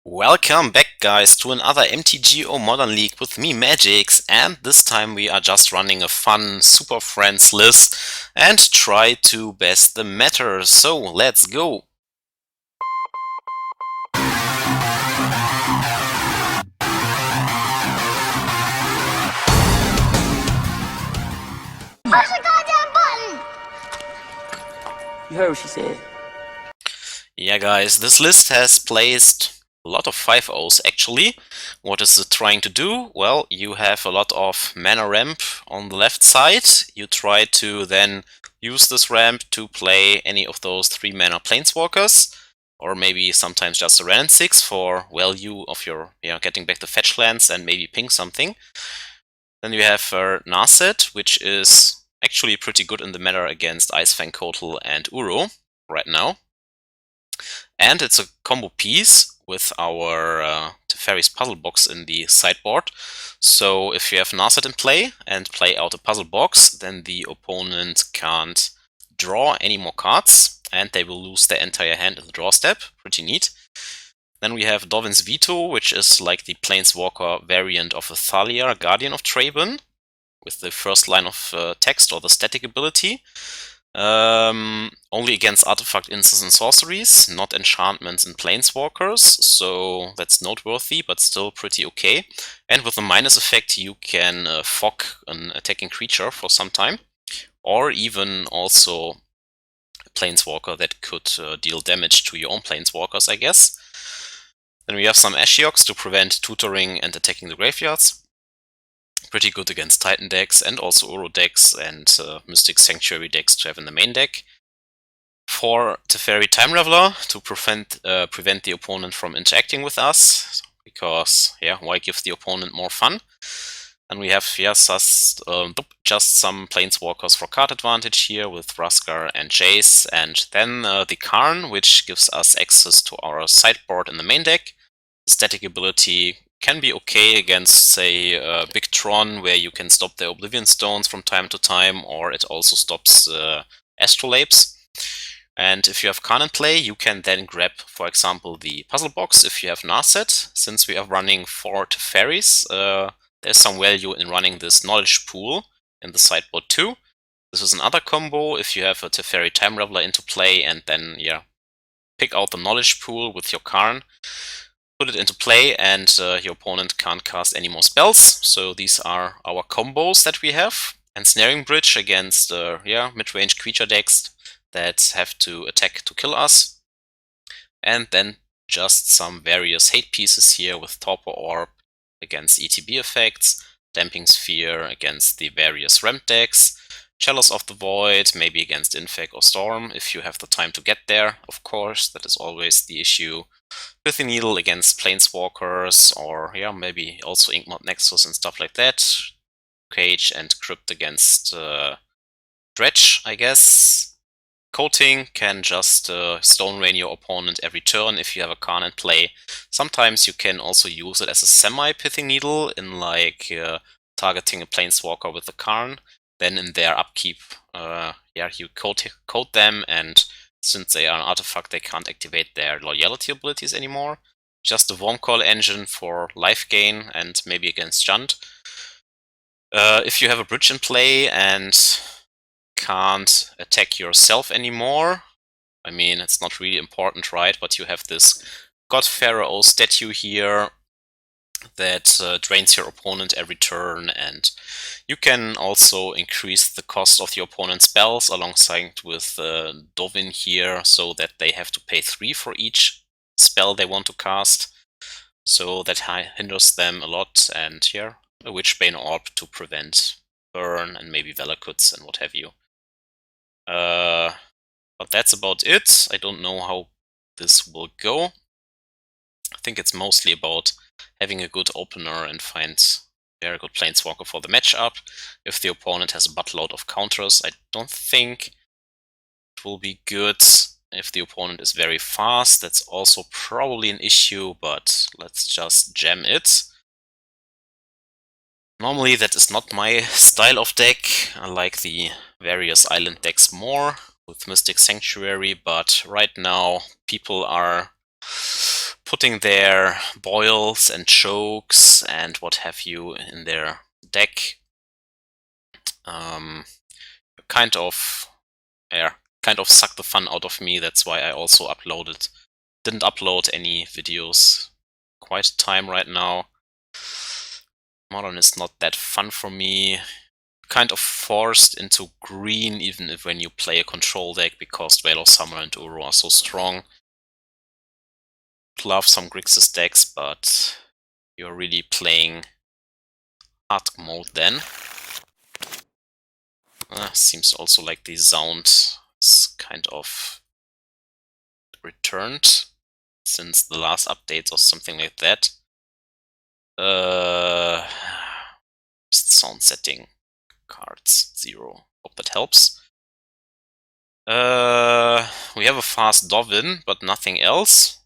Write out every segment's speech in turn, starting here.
Welcome back, guys, to another MTGO Modern League with me, Magix, and this time we are just running a fun Superfriends list and try to best the matter, so let's go! Push the goddamn button! You heard what she said. Yeah, guys, this list has placed a lot of 5-0s actually. What is it trying to do? Well, you have a lot of mana ramp on the left side. You try to then use this ramp to play any of those 3 mana planeswalkers, or maybe sometimes just a Wrenn and Six for value of your getting back the fetch lands and maybe ping something. Then you have Narset, which is actually pretty good in the meta against Icefang Kotal and Uro right now. And it's a combo piece with our Teferi's puzzle box in the sideboard. So if you have Narset in play and play out a puzzle box, then the opponent can't draw any more cards, and they will lose their entire hand in the draw step. Pretty neat. Then we have Dovin's Veto, which is like the Planeswalker variant of Thalia, Guardian of Traben, with the first line of text or the static ability. Only against artifact instants and sorceries, not enchantments and planeswalkers, so that's noteworthy, but still pretty okay. And with the minus effect, you can fog an attacking creature for some time, or even also a planeswalker that could deal damage to your own planeswalkers, I guess. Then we have some Ashioks to prevent tutoring and attacking the graveyards. Pretty good against Titan decks and also Uro decks and Mystic Sanctuary decks to have in the main deck. 4 Teferi Time Raveler to prevent the opponent from interacting with us, because why give the opponent more fun? And we have just some planeswalkers for card advantage here with Vraska and Jace, and then the Karn, which gives us access to our sideboard in the main deck. Static ability can be okay against, say, Big Tron, where you can stop the Oblivion Stones from time to time, or it also stops Astrolapes. And if you have Karn in play, you can then grab, for example, the puzzle box if you have Narset. Since we are running 4 Teferis, there's some value in running this knowledge pool in the sideboard too. This is another combo if you have a Teferi Time Raveler into play, and then pick out the knowledge pool with your Karn, put it into play, and your opponent can't cast any more spells. So these are our combos that we have. Ensnaring Bridge against mid-range creature decks that have to attack to kill us. And then just some various hate pieces here with Torpor Orb against ETB effects, Damping Sphere against the various ramp decks, Chalice of the Void maybe against Infect or Storm if you have the time to get there, of course, that is always the issue. Pithing Needle against Planeswalkers, or maybe also Inkmoth Nexus and stuff like that. Cage and Crypt against Dredge, I guess. Coating can just Stone Rain your opponent every turn if you have a Karn in play. Sometimes you can also use it as a semi-Pithing Needle in like targeting a Planeswalker with the Karn. Then in their upkeep, you coat them, and since they are an artifact, they can't activate their loyalty abilities anymore. Just a Wurmcoil Engine for life gain and maybe against Junt. If you have a bridge in play and can't attack yourself anymore, I mean, it's not really important, right? But you have this God-Pharaoh statue here that drains your opponent every turn, and you can also increase the cost of your opponent's spells alongside with Dovin here, so that they have to pay 3 for each spell they want to cast. So that hinders them a lot, and a Witchbane Orb to prevent burn and maybe Valakuts and what have you. But that's about it. I don't know how this will go. I think it's mostly about having a good opener and find a very good planeswalker for the matchup. If the opponent has a buttload of counters, I don't think it will be good. If the opponent is very fast, that's also probably an issue, but let's just jam it. Normally that is not my style of deck. I like the various island decks more with Mystic Sanctuary, but right now people are putting their boils and chokes and what have you in their deck. Kind of sucked the fun out of me. That's why I also didn't upload any videos. Quite a time right now. Modern is not that fun for me. Kind of forced into green even if when you play a control deck because Veil Summoner and Uro are so strong. Love some Grixis decks, but you're really playing hard mode then. Seems also like the sound is kind of returned since the last updates or something like that. Sound setting cards 0. Hope that helps. We have a fast Dovin, but nothing else.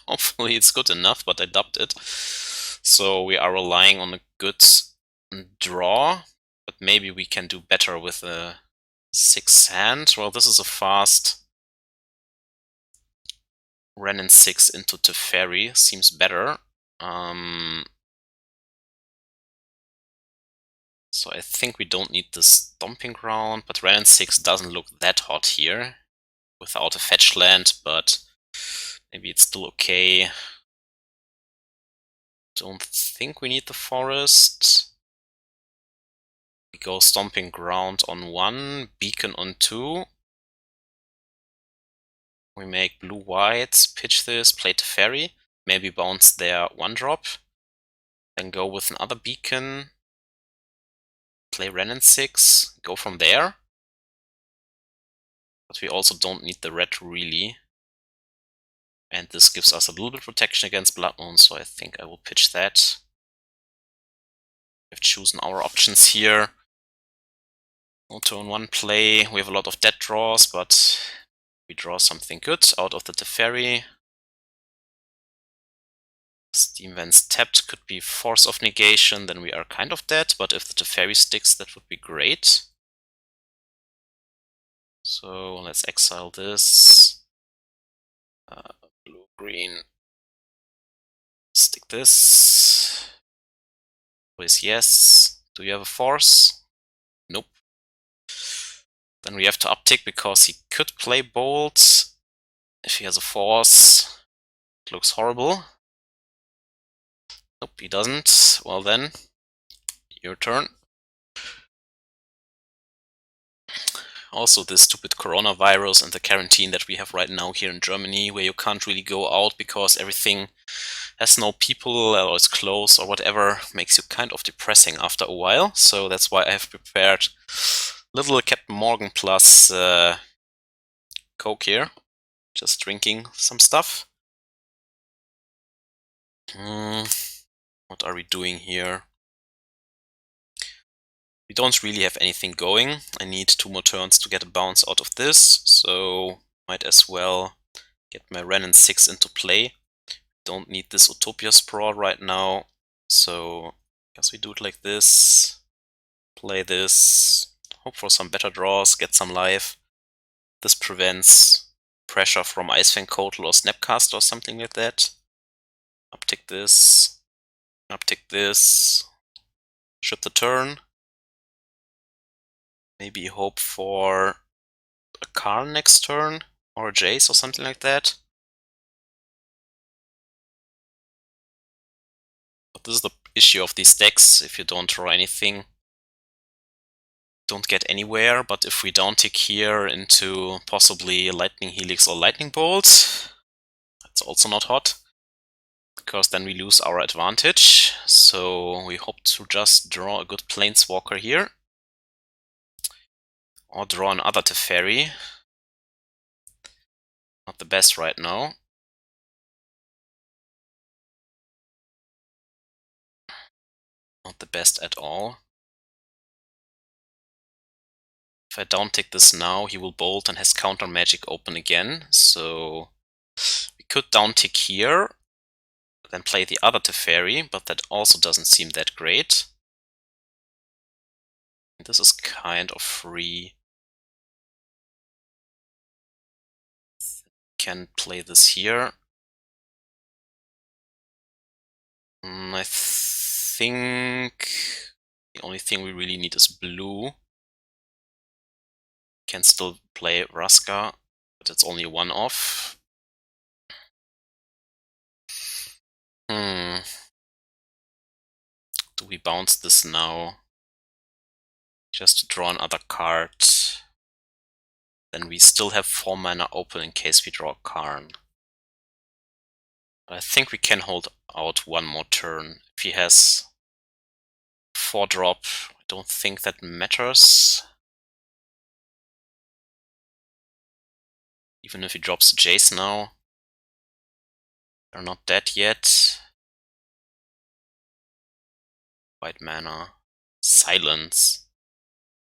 Hopefully it's good enough, but I dubbed it. So we are relying on a good draw, but maybe we can do better with a 6 hand. Well, this is a fast Wrenn and Six into Teferi. Seems better. So I think we don't need the Stomping Ground, but Wrenn and Six doesn't look that hot here without a fetch land, but maybe it's still okay. Don't think we need the forest. We go Stomping Ground on 1, Beacon on 2. We make blue-white, pitch this, play Teferi, maybe bounce their 1-drop, then go with another Beacon, play Wrenn and Six, go from there. But we also don't need the red really. And this gives us a little bit of protection against Blood Moon, so I think I will pitch that. We've chosen our options here. No turn 1 play, we have a lot of dead draws, but we draw something good out of the Teferi. Steam Vents tapped could be Force of Negation, then we are kind of dead, but if the Teferi sticks, that would be great. So let's exile this. Blue, green. Stick this. Always yes. Do you have a force? Nope. Then we have to uptick because he could play Bolt. If he has a force, it looks horrible. Nope, he doesn't. Well then, your turn. Also this stupid coronavirus and the quarantine that we have right now here in Germany, where you can't really go out because everything has no people or is closed or whatever, makes you kind of depressing after a while. So that's why I have prepared little Captain Morgan plus Coke here. Just drinking some stuff. What are we doing here? We don't really have anything going. I need 2 more turns to get a bounce out of this, so might as well get my Wrenn and Six into play. Don't need this Utopia Sprawl right now, so I guess we do it like this. Play this, hope for some better draws, get some life. This prevents pressure from Icefang Kotal or Snapcaster or something like that. Uptick this, ship the turn. Maybe hope for a Karn next turn, or a Jace or something like that. But this is the issue of these decks, if you don't draw anything, don't get anywhere. But if we down tick here into possibly Lightning Helix or Lightning Bolt, that's also not hot, because then we lose our advantage. So we hope to just draw a good Planeswalker here. Or draw another Teferi. Not the best right now. Not the best at all. If I down tick this now, he will bolt and has counter magic open again. So we could down tick here, then play the other Teferi, but that also doesn't seem that great. This is kind of free. Can play this here. I think the only thing we really need is blue. Can still play Vraska, but it's only a one-off. Do we bounce this now? Just to draw another card. Then we still have 4 mana open in case we draw Karn. But I think we can hold out one more turn. If he has 4-drop, I don't think that matters. Even if he drops Jace now. They're not dead yet. White mana. Silence.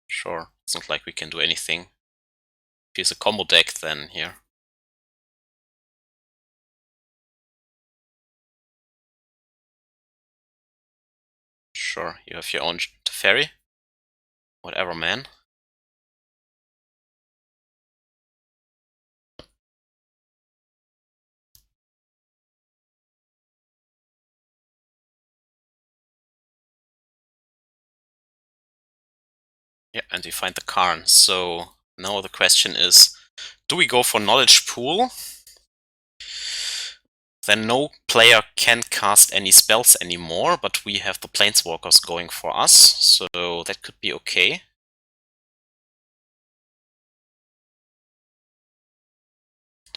Sure, it's not like we can do anything. If he's a combo deck, then here. Sure, you have your own Teferi. Whatever, man. Yeah, and we find the Karn. So now the question is, do we go for Knowledge Pool? Then no player can cast any spells anymore, but we have the Planeswalkers going for us, so that could be okay.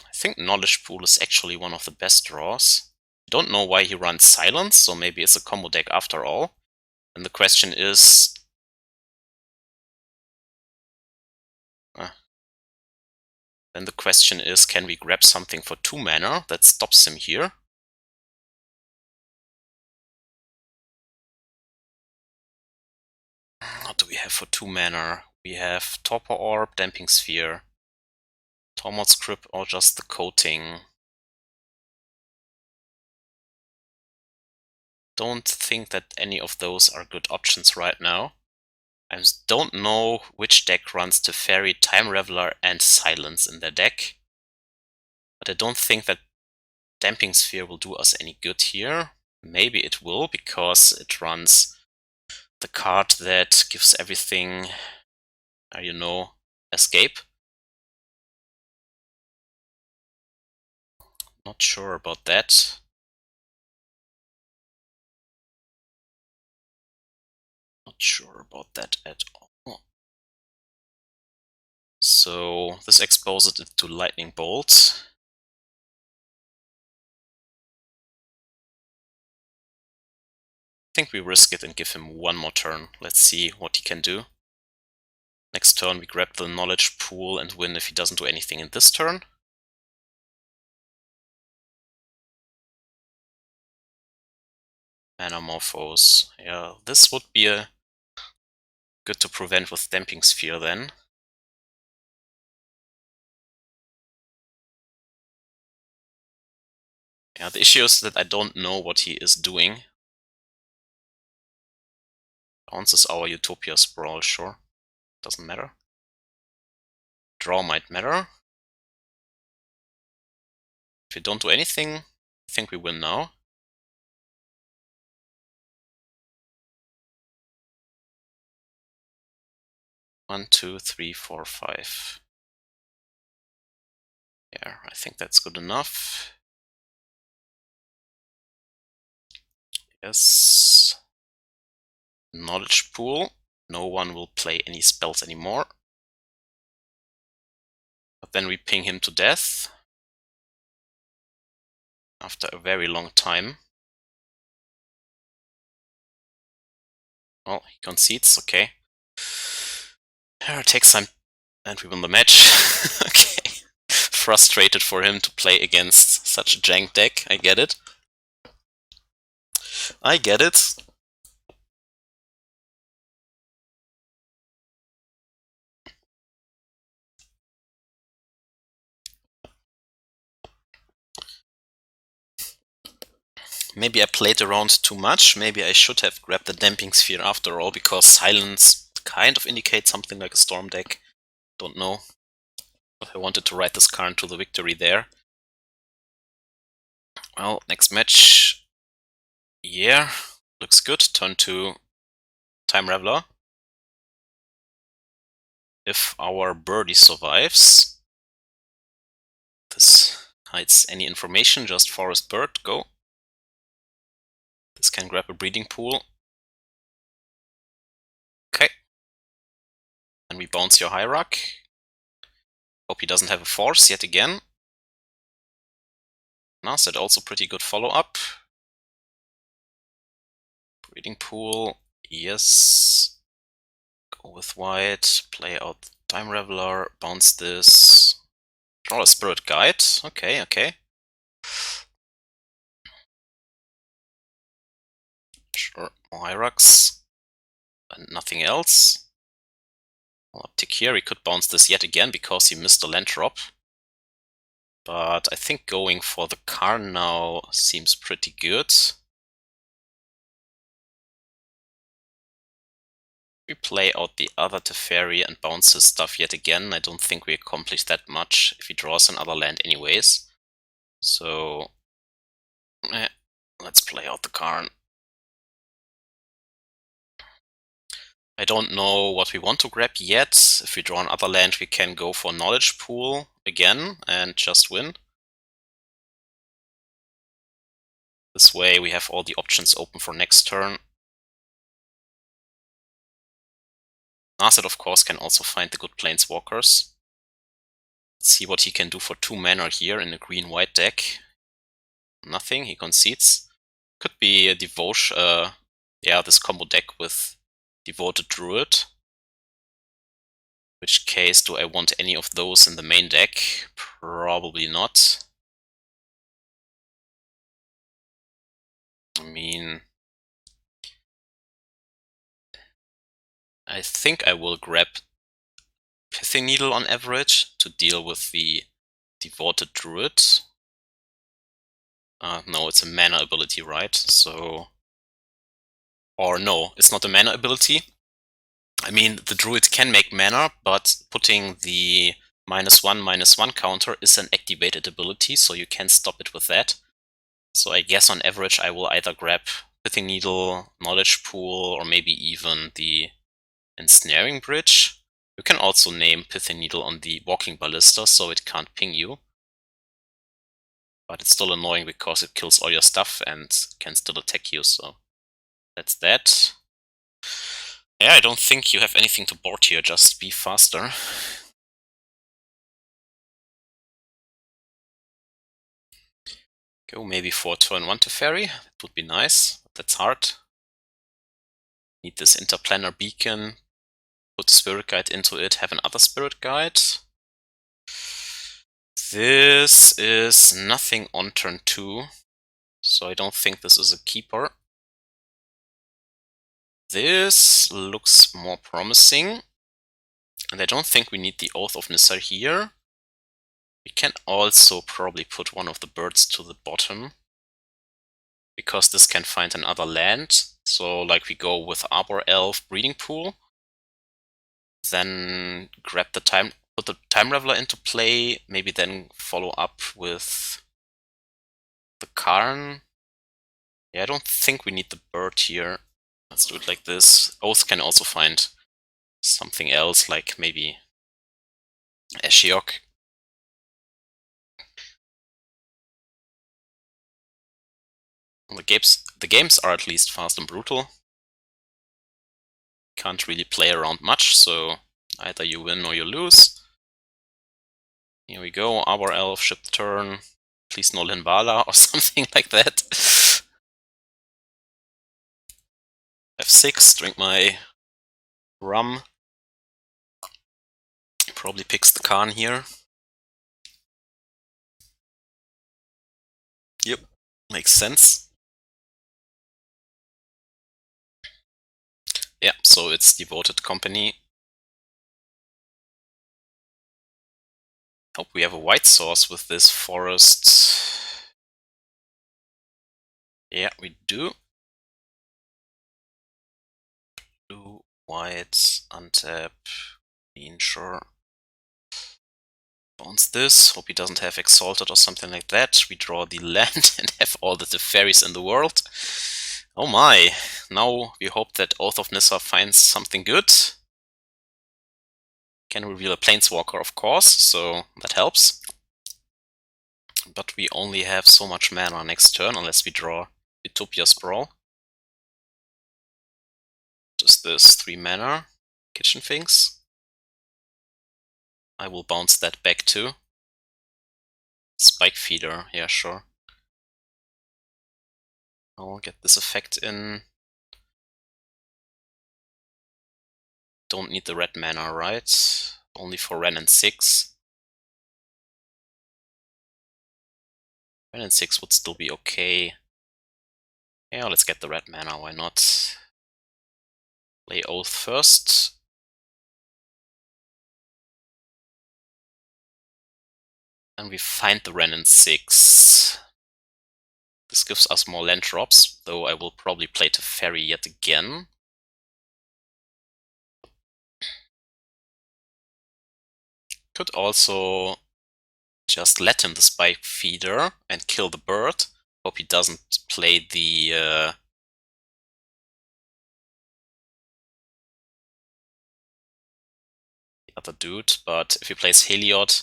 I think Knowledge Pool is actually one of the best draws. I don't know why he runs Silence, so maybe it's a combo deck after all. And the question is... Then the question is, can we grab something for 2 mana that stops him here? What do we have for 2 mana? We have Torpor Orb, Damping Sphere, Tormod Script, or just the Coating. Don't think that any of those are good options right now. I don't know which deck runs Teferi, Time Raveler, and Silence in their deck. But I don't think that Damping Sphere will do us any good here. Maybe it will, because it runs the card that gives everything, you know, escape. Not sure about that. Not sure about that at all. So this exposes it to Lightning Bolt. I think we risk it and give him one more turn. Let's see what he can do. Next turn we grab the Knowledge Pool and win if he doesn't do anything in this turn. Anamorphose. Yeah, this would be good to prevent with Damping Sphere then. Yeah, the issue is that I don't know what he is doing. Bounces our Utopia Sprawl, sure. Doesn't matter. Draw might matter. If we don't do anything, I think we win now. One, two, three, four, five. Yeah, I think that's good enough. Yes. Knowledge Pool. No one will play any spells anymore. But then we ping him to death. After a very long time. Oh, he concedes, okay. It takes time and we win the match. Okay. Frustrated for him to play against such a jank deck, I get it. I get it. Maybe I played around too much. Maybe I should have grabbed the Damping Sphere after all, because Silence kind of indicates something like a Storm deck. Don't know. But I wanted to ride this Karn to the victory there. Well, next match. Yeah, looks good. Turn to Time Raveler. If our birdie survives, this hides any information, just Forest Bird, go. This can grab a breeding pool. Okay. And we bounce your Hierarch. Hope he doesn't have a force yet again. Narset also pretty good follow-up. Breeding pool, yes. Go with white, play out Time Raveler, bounce this. Draw a Spirit Guide, okay. Sure, more Hierarchs. And nothing else. Well, uptick here, he could bounce this yet again because he missed the land drop. But I think going for the Karn now seems pretty good. We play out the other Teferi and bounce his stuff yet again. I don't think we accomplish that much if he draws another land anyways. So, let's play out the Karn. I don't know what we want to grab yet. If we draw another land, we can go for Knowledge Pool again and just win. This way we have all the options open for next turn. Narset, of course, can also find the good Planeswalkers. Let's see what he can do for 2 mana here in a green-white deck. Nothing, he concedes. Could be a devotion, this combo deck with Devoted Druid. Which case, do I want any of those in the main deck? Probably not. I mean, I think I will grab Pithing Needle on average to deal with the Devoted Druid. No, it's a mana ability, right? So, or no, it's not a mana ability. I mean, the Druid can make mana, but putting the -1/-1 counter is an activated ability, so you can stop it with that. So I guess on average I will either grab Pithing Needle, Knowledge Pool, or maybe even the Ensnaring Bridge. You can also name Pithing Needle on the Walking Ballista, so it can't ping you. But it's still annoying because it kills all your stuff and can still attack you, so that's that. Yeah, I don't think you have anything to board here, just be faster. Go maybe for turn 1 Teferi, that would be nice, but that's hard. Need this Interplanar Beacon, put the Spirit Guide into it, have another Spirit Guide. This is nothing on turn 2, so I don't think this is a keeper. This looks more promising, and I don't think we need the Oath of Nissa here. We can also probably put one of the birds to the bottom, because this can find another land. So like we go with Arbor Elf Breeding Pool, then grab the put the Time Raveler into play, maybe then follow up with the Karn. Yeah, I don't think we need the bird here. Let's do it like this. Oath can also find something else, like maybe Ashiok. The games are at least fast and brutal. Can't really play around much, so either you win or you lose. Here we go, Arbor Elf, ship turn. Please no Linvala or something like that. F6, drink my rum. Probably picks the Karn here. Yep, makes sense. Yeah, so it's Devoted Company. Hope we have a white source with this forest. Yeah, we do. Blue, white, untap, green, sure. Bounce this. Hope he doesn't have Exalted or something like that. We draw the land and have all the Teferis in the world. Oh my, now we hope that Oath of Nissa finds something good. Can reveal a Planeswalker, of course, so that helps. But we only have so much mana next turn unless we draw Utopia Sprawl. Just this 3 mana, kitchen things. I will bounce that back too. Spike Feeder, yeah, sure. I'll get this effect in. Don't need the red mana, right? Only for Wrenn and Six. Wrenn and Six would still be okay. Yeah, let's get the red mana, why not? Play Oath first. And we find the Wrenn and Six. This gives us more land drops, though I will probably play Teferi yet again. Could also just let him the Spike Feeder and kill the bird. Hope he doesn't play the other dude, but if he plays Heliod,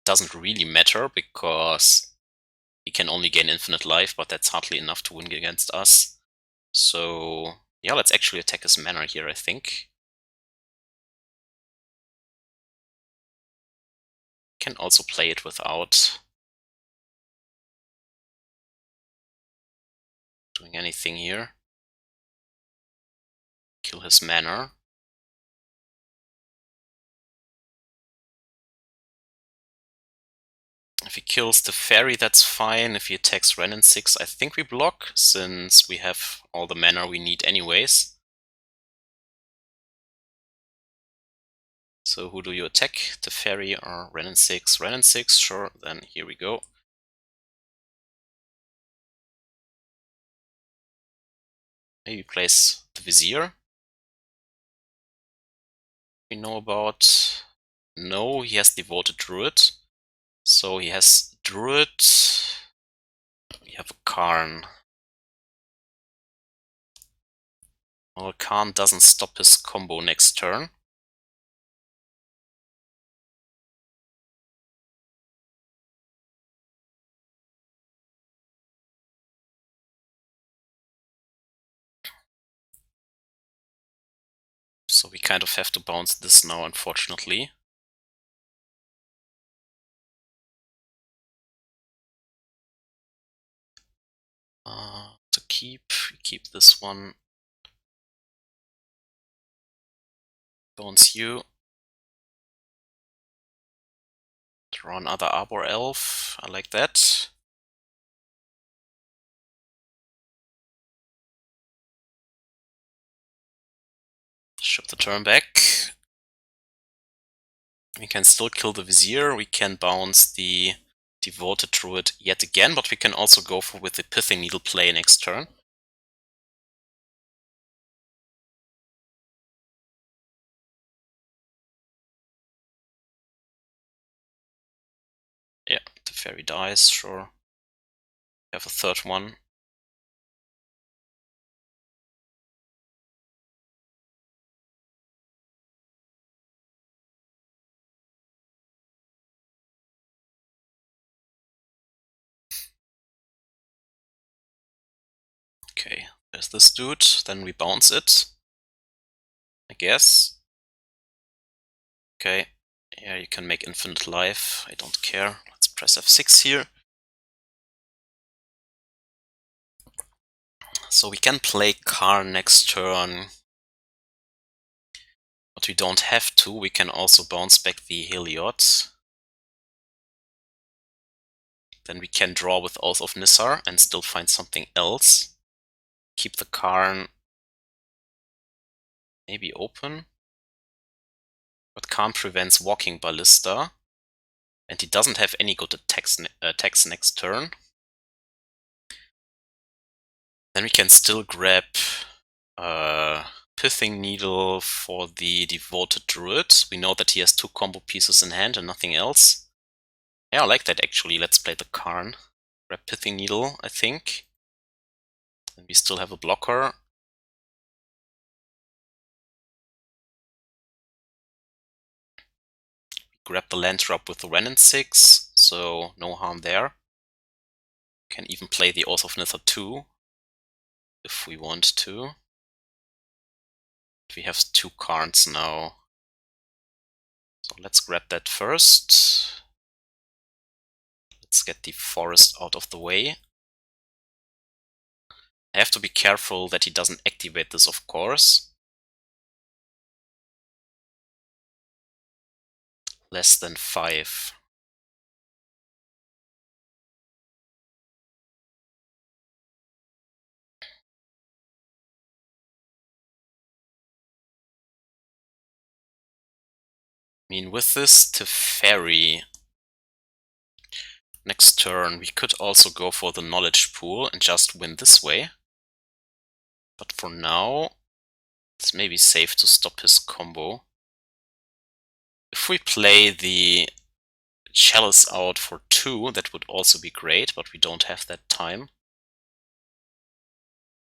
doesn't really matter because he can only gain infinite life, but that's hardly enough to win against us. So yeah, let's actually attack his mana here, I think. Can also play it without doing anything here. Kill his mana. If he kills the fairy, that's fine. If he attacks Wrenn and Six, I think we block, since we have all the mana we need anyways. So who do you attack? Teferi or Wrenn and Six? Wrenn and Six, sure, then here we go. Maybe place the Vizier. We know about... No, he has Devoted Druid. So he has Druid. We have a Karn. Well, Karn doesn't stop his combo next turn. So we kind of have to bounce this now, unfortunately. To keep this one. Bounce you. Draw another Arbor Elf. I like that. Ship the turn back. We can still kill the Vizier. We can bounce the Devoted Druid yet again, but we can also go for with the Pithing Needle play next turn. Yeah, the fairy dies, sure. We have a third one. Okay, there's this dude, then we bounce it, I guess. Okay, yeah, you can make infinite life, I don't care. Let's press F6 here. So we can play Karn next turn, but we don't have to. We can also bounce back the Heliod. Then we can draw with Oath of Nissa and still find something else. Keep the Karn maybe open. But Karn prevents Walking Ballista. And he doesn't have any good attacks next turn. Then we can still grab Pithing Needle for the Devoted Druid. We know that he has 2 combo pieces in hand and nothing else. Yeah, I like that actually. Let's play the Karn. Grab Pithing Needle, I think. Then we still have a blocker. Grab the land drop with the Wrenn and Six, so no harm there. Can even play the Oath of Nissa 2 if we want to. We have 2 Karns now. So let's grab that first. Let's get the forest out of the way. I have to be careful that he doesn't activate this, of course. Less than 5. I mean, with this Teferi, next turn we could also go for the knowledge pool and just win this way. But for now, it's maybe safe to stop his combo. If we play the Chalice out for 2, that would also be great, but we don't have that time.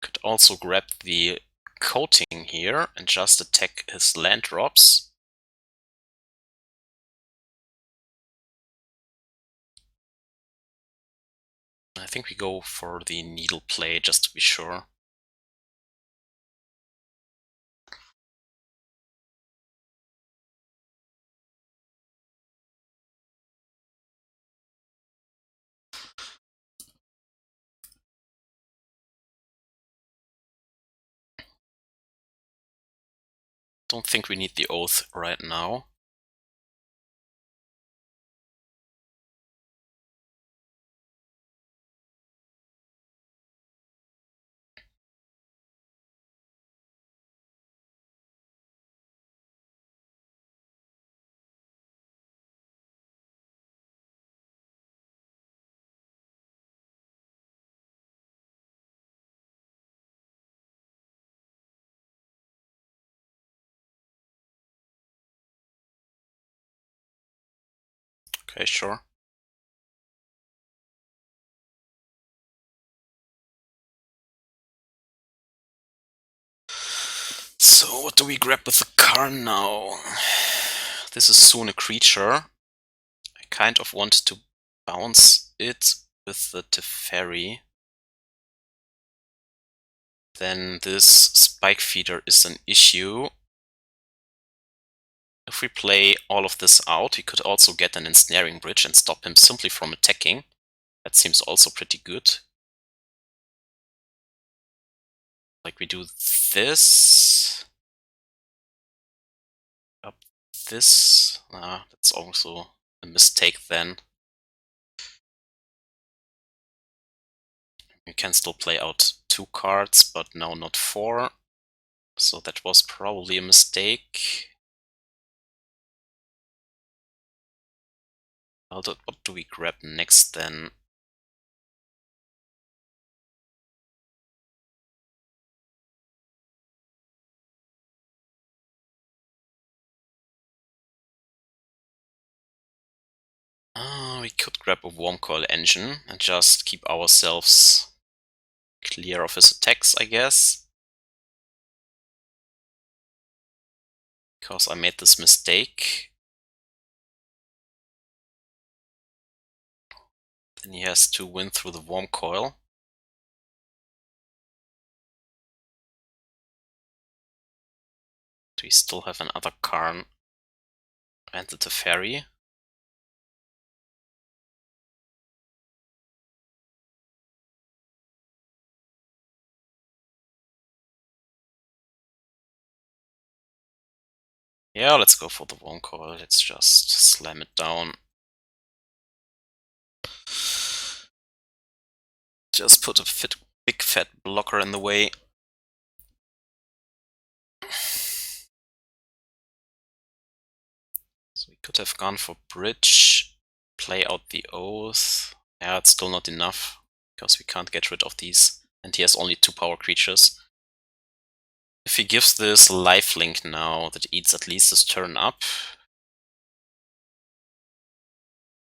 Could also grab the coating here and just attack his land drops. I think we go for the needle play just to be sure. Don't think we need the Oath right now. Okay, sure. So what do we grab with the Karn now? This is soon a creature. I kind of want to bounce it with the Teferi. Then this Spike Feeder is an issue. If we play all of this out, we could also get an Ensnaring Bridge and stop him simply from attacking. That seems also pretty good. Like we do this. Up this. That's also a mistake then. You can still play out 2 cards, but now not 4. So that was probably a mistake. What do we grab next then? We could grab a Wurmcoil Engine and just keep ourselves clear of his attacks, I guess. Because I made this mistake. Then he has to win through the Wurmcoil. Do we still have another Karn and the Teferi? Yeah, let's go for the Wurmcoil. Let's just slam it down. Just put a big fat blocker in the way. So we could have gone for bridge, play out the Oath. Yeah, it's still not enough, because we can't get rid of these. And he has only 2 power creatures. If he gives this lifelink now, that eats at least his turn up,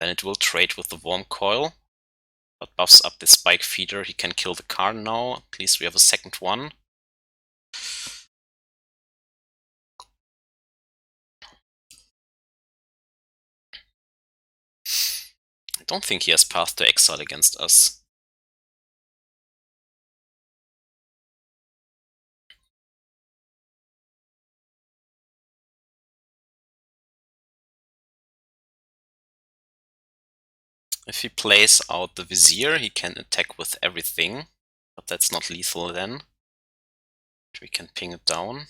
then it will trade with the Wurmcoil. but buffs up the Spike Feeder. He can kill the Karn now. At least we have a second one. I don't think he has Path to Exile against us. If he plays out the Vizier, he can attack with everything, but that's not lethal then. We can ping it down.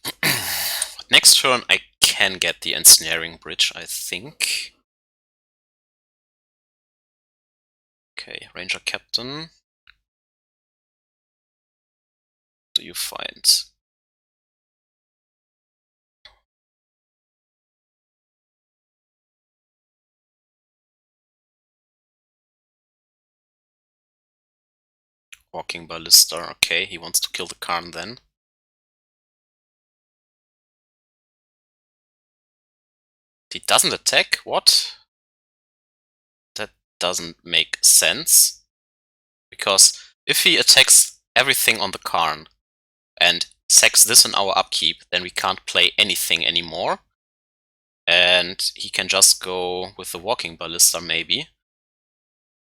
But next turn I can get the Ensnaring Bridge, I think. Okay, Ranger Captain. What do you find? Walking Ballista. Okay, he wants to kill the Karn then. He doesn't attack? What? That doesn't make sense. Because if he attacks everything on the Karn and sacks this in our upkeep, then we can't play anything anymore. And he can just go with the Walking Ballista maybe.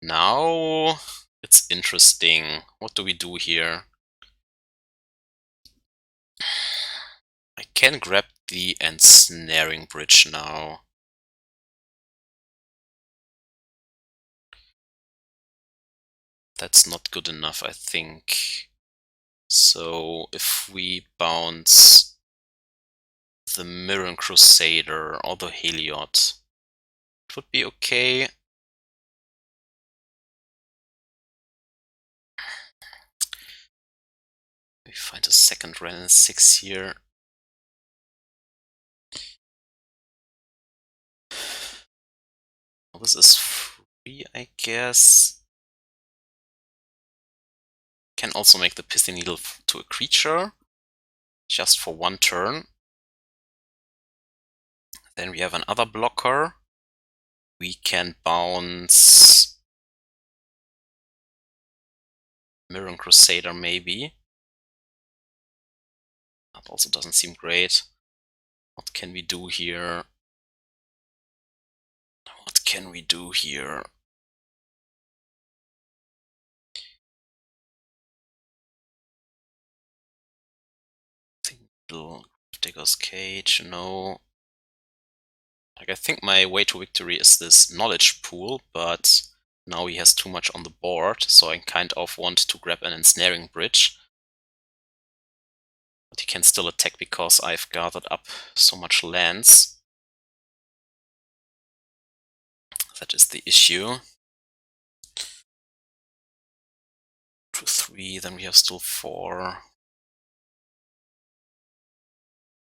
Now it's interesting. What do we do here? I can grab the Ensnaring Bridge now. That's not good enough, I think. So if we bounce the Mirren Crusader or the Heliod, it would be okay. We find a second Wrenn and Six here. Well, this is free, I guess. Can also make the Pithing Needle to a creature, just for one turn. Then we have another blocker. We can bounce Mirren Crusader maybe. That also doesn't seem great. What can we do here? What can we do here? Digger's Cage, no. Like, I think my way to victory is this knowledge pool, but now he has too much on the board, so I kind of want to grab an Ensnaring Bridge. But he can still attack because I've gathered up so much lands. That is the issue. 2, 3, then we have still 4.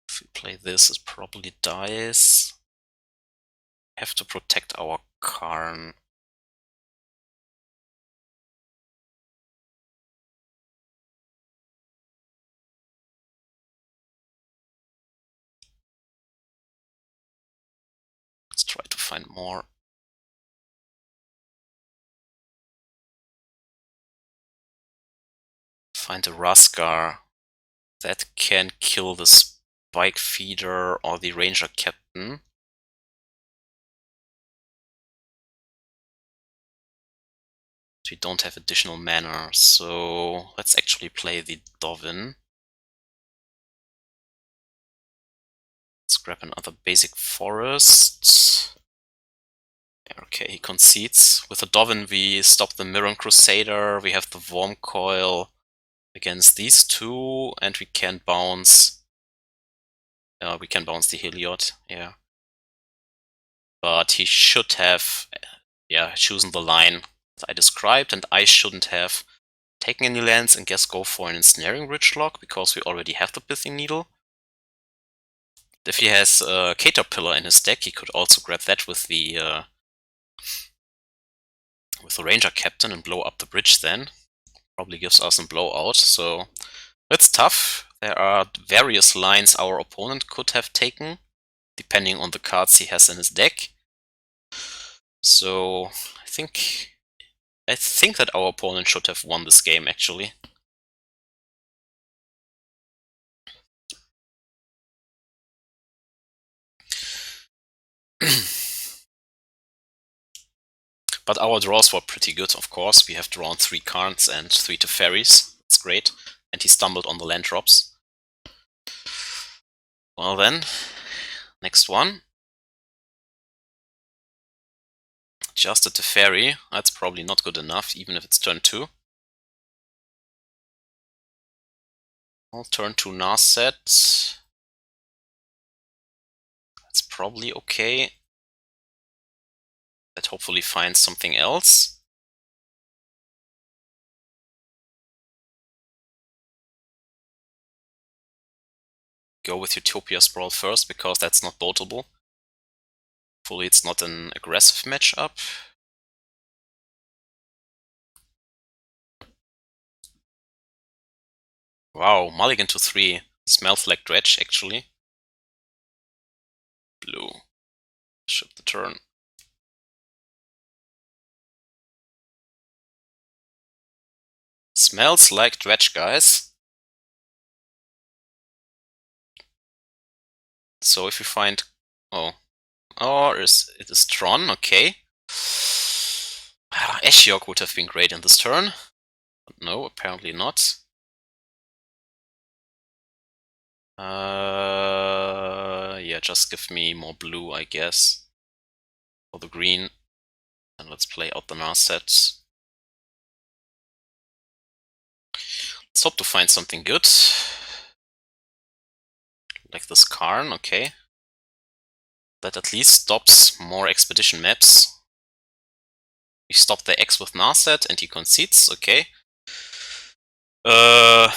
If we play this, it probably dies. Have to protect our Karn. Let's try to find more. Find a Vraska that can kill the Spike Feeder or the Ranger Captain. We don't have additional mana, so let's actually play the Dovin. Let's grab another basic forest. Okay, he concedes. With the Dovin we stop the Mirren Crusader, we have the Wurmcoil against these two, and we can bounce the Heliod, yeah. But he should have chosen the line that I described, and I shouldn't have taken any lands and go for an Ensnaring Bridge lock, because we already have the Pithing Needle. If he has a Caterpillar in his deck, he could also grab that with the Ranger Captain and blow up the bridge then. Probably gives us a blowout, so it's tough. There are various lines our opponent could have taken, depending on the cards he has in his deck. So I think that our opponent should have won this game, actually. But our draws were pretty good, of course. We have drawn 3 Karns and 3 Teferis. It's great. And he stumbled on the land drops. Well then, next one. Just a Teferi. That's probably not good enough, even if it's turn 2. Well, turn 2 Narset. That's probably okay. That hopefully finds something else. Go with Utopia Sprawl first, because that's not boatable. Hopefully it's not an aggressive matchup. Wow, mulligan to 3. Smells like dredge, actually. Blue. Ship the turn. Smells like dredge, guys. So if you find... oh. Or it is Tron, okay. Ashiok would have been great in this turn. But no, apparently not. Yeah, just give me more blue, I guess. For the green. And let's play out the Narset. Let's hope to find something good. Like this Karn, okay. That at least stops more expedition maps. We stop the X with Narset and he concedes, okay.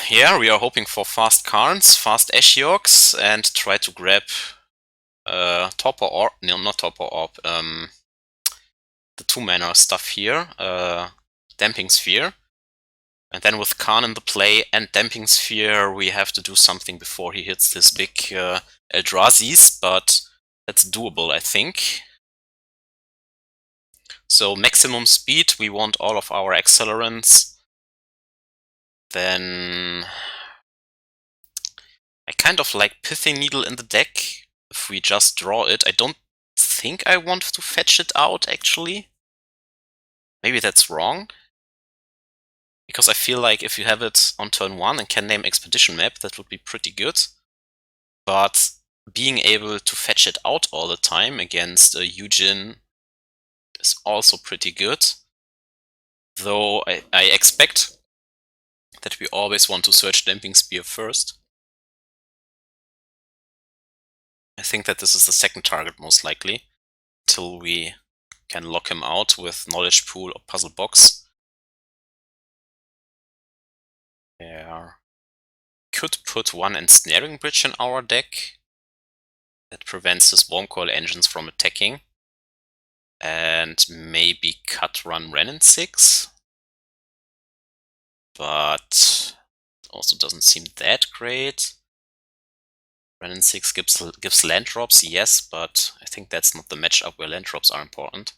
Yeah, we are hoping for fast Karns, fast Ashioks, and try to grab Torpor Orb, no, not Torpor Orb, the 2-mana stuff here, Damping Sphere. And then with Karn in the play and Damping Sphere, we have to do something before he hits this big Eldrazi's, but that's doable, I think. So maximum speed, we want all of our accelerants. Then I kind of like Pithing Needle in the deck. If we just draw it, I don't think I want to fetch it out, actually. Maybe that's wrong. Because I feel like if you have it on turn 1 and can name Expedition Map, that would be pretty good. But being able to fetch it out all the time against a Yujin is also pretty good. Though I expect that we always want to search Damping Spear first. I think that this is the second target most likely, till we can lock him out with Knowledge Pool or Puzzle Box. Yeah. Could put one Ensnaring Bridge in our deck. That prevents his Wurmcoil Engines from attacking. And maybe cut run Wrenn and Six. But it also doesn't seem that great. Wrenn and Six gives land drops, yes, but I think that's not the matchup where land drops are important.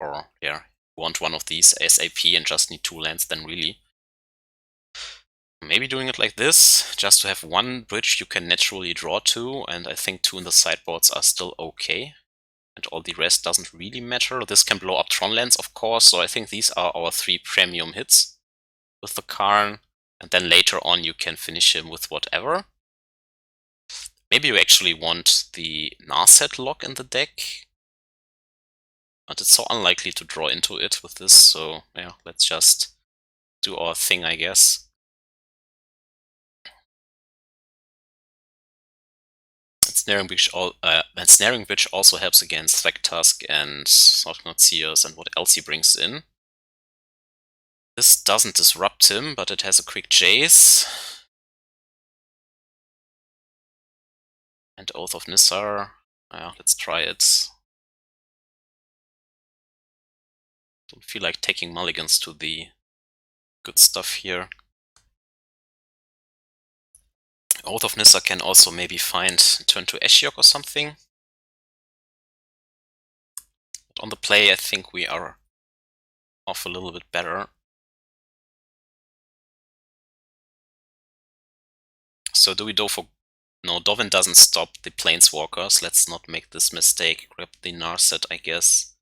Or, yeah, want one of these ASAP and just need 2 lands, then really. Maybe doing it like this, just to have 1 bridge you can naturally draw to, and I think 2 in the sideboards are still okay. And all the rest doesn't really matter. This can blow up Tron lands, of course, so I think these are our 3 premium hits with the Karn, and then later on you can finish him with whatever. Maybe you actually want the Narset lock in the deck, but it's so unlikely to draw into it with this, so yeah, let's just do our thing, I guess. Ensnaring Bridge also helps against Thragtusk and Seers and what else he brings in. This doesn't disrupt him, but it has a quick Jace. And Oath of Nissa. Let's try it. Don't feel like taking mulligans to the good stuff here. Oath of Nissa can also maybe find turn to Ashiok or something. But on the play, I think we are off a little bit better. So do we go for... No, Dovin doesn't stop the Planeswalkers. Let's not make this mistake. Grab the Narset, I guess.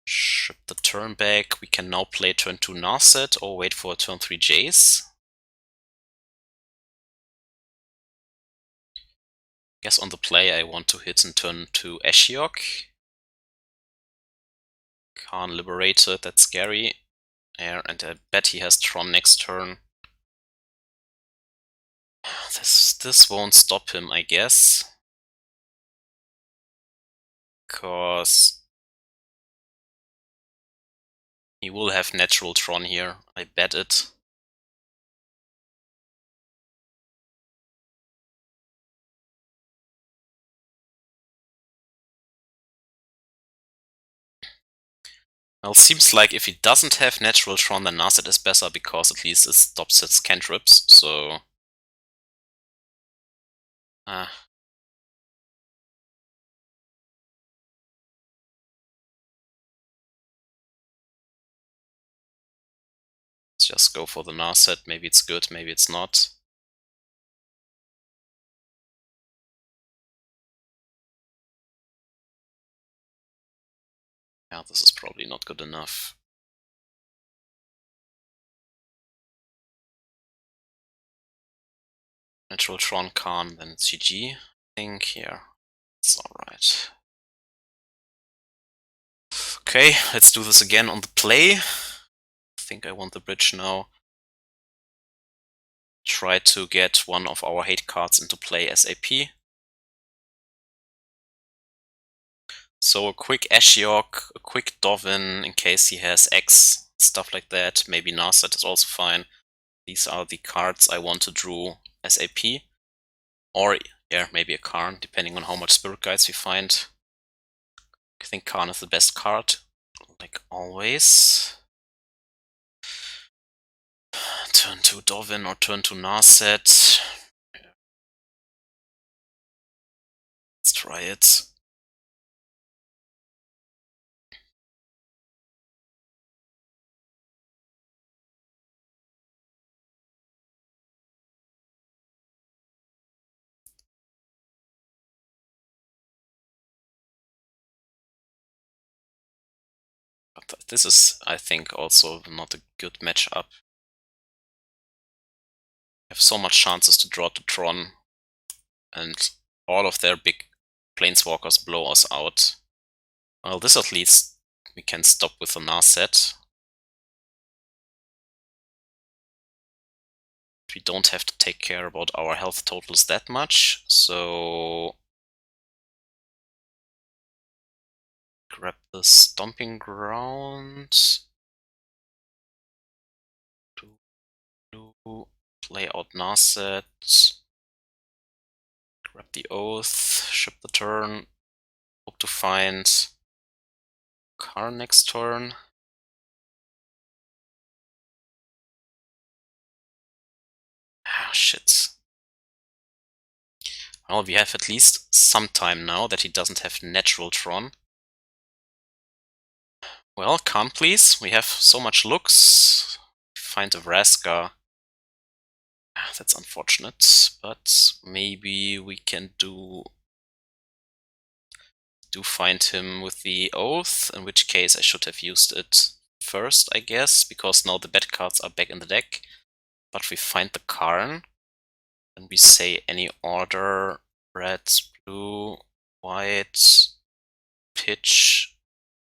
Ship the turn back. We can now play turn 2 Narset or wait for a turn 3 Jace. Guess on the play I want to hit and turn to Ashiok. Karn liberated, that's scary. Yeah, and I bet he has Tron next turn. This won't stop him, I guess. Cause he will have natural Tron here, I bet it. Well, seems like if he doesn't have natural Tron, then Narset is better because at least it stops its cantrips, so... Let's just go for the Narset. Maybe it's good, maybe it's not. Yeah, this is probably not good enough. Natural Tron Karn, then it's GG. I think here it's alright. Okay, let's do this again on the play. I think I want the bridge now. Try to get one of our hate cards into play ASAP. So a quick Ashiok, a quick Dovin in case he has X, stuff like that. Maybe Narset is also fine. These are the cards I want to draw ASAP. Or, yeah, maybe a Karn, depending on how much Spirit Guides we find. I think Karn is the best card, like always. Turn to Dovin or turn to Narset. Let's try it. But this is, I think, also not a good matchup. They have so much chances to draw to Tron, and all of their big planeswalkers blow us out. Well, this at least we can stop with the Narset. We don't have to take care about our health totals that much, so... Grab the Stomping Ground. Play out Narset. Grab the Oath, ship the turn. Hope to find Karn next turn. Ah, shit. Well, we have at least some time now that he doesn't have natural Tron. Well, Karn, please. We have so much looks. Find a Vraska. Ah, that's unfortunate, but maybe we can do find him with the Oath, in which case I should have used it first, I guess, because now the bad cards are back in the deck. But we find the Karn, and we say any order, red, blue, white, pitch,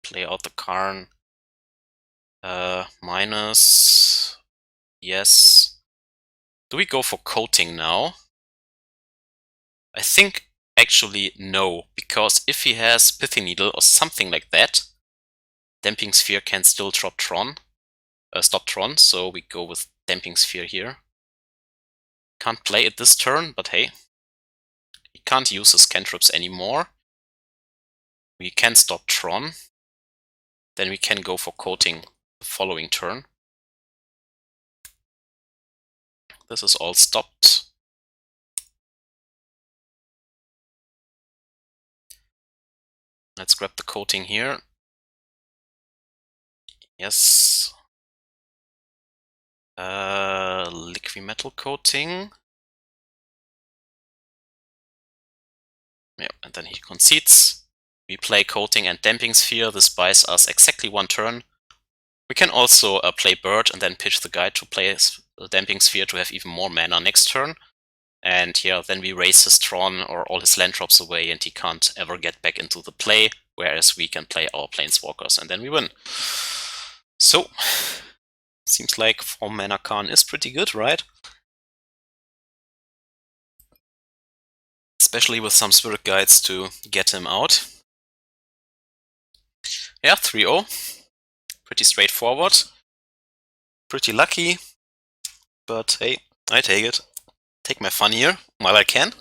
play out the Karn, minus, yes. Do we go for coating now? I think actually no, because if he has Pithing Needle or something like that, Damping Sphere can still drop Tron, stop Tron, so we go with Damping Sphere here. Can't play it this turn, but hey, he can't use his cantrips anymore. We can stop Tron, then we can go for coating the following turn. this is all stopped. Let's grab the coating here. Yes. Liquimetal Coating. Yeah, and then he concedes. We play Coating and Damping Sphere. This buys us exactly 1 turn. We can also play Bird and then pitch the guy to play the Damping Sphere to have even more mana next turn. And yeah, then we raise his Tron or all his land drops away and he can't ever get back into the play, whereas we can play our Planeswalkers and then we win. So, seems like 4 mana Karn is pretty good, right? Especially with some Spirit Guides to get him out. Yeah, 3-0. Pretty straightforward. Pretty lucky. But hey, I take it. Take my fun here while I can.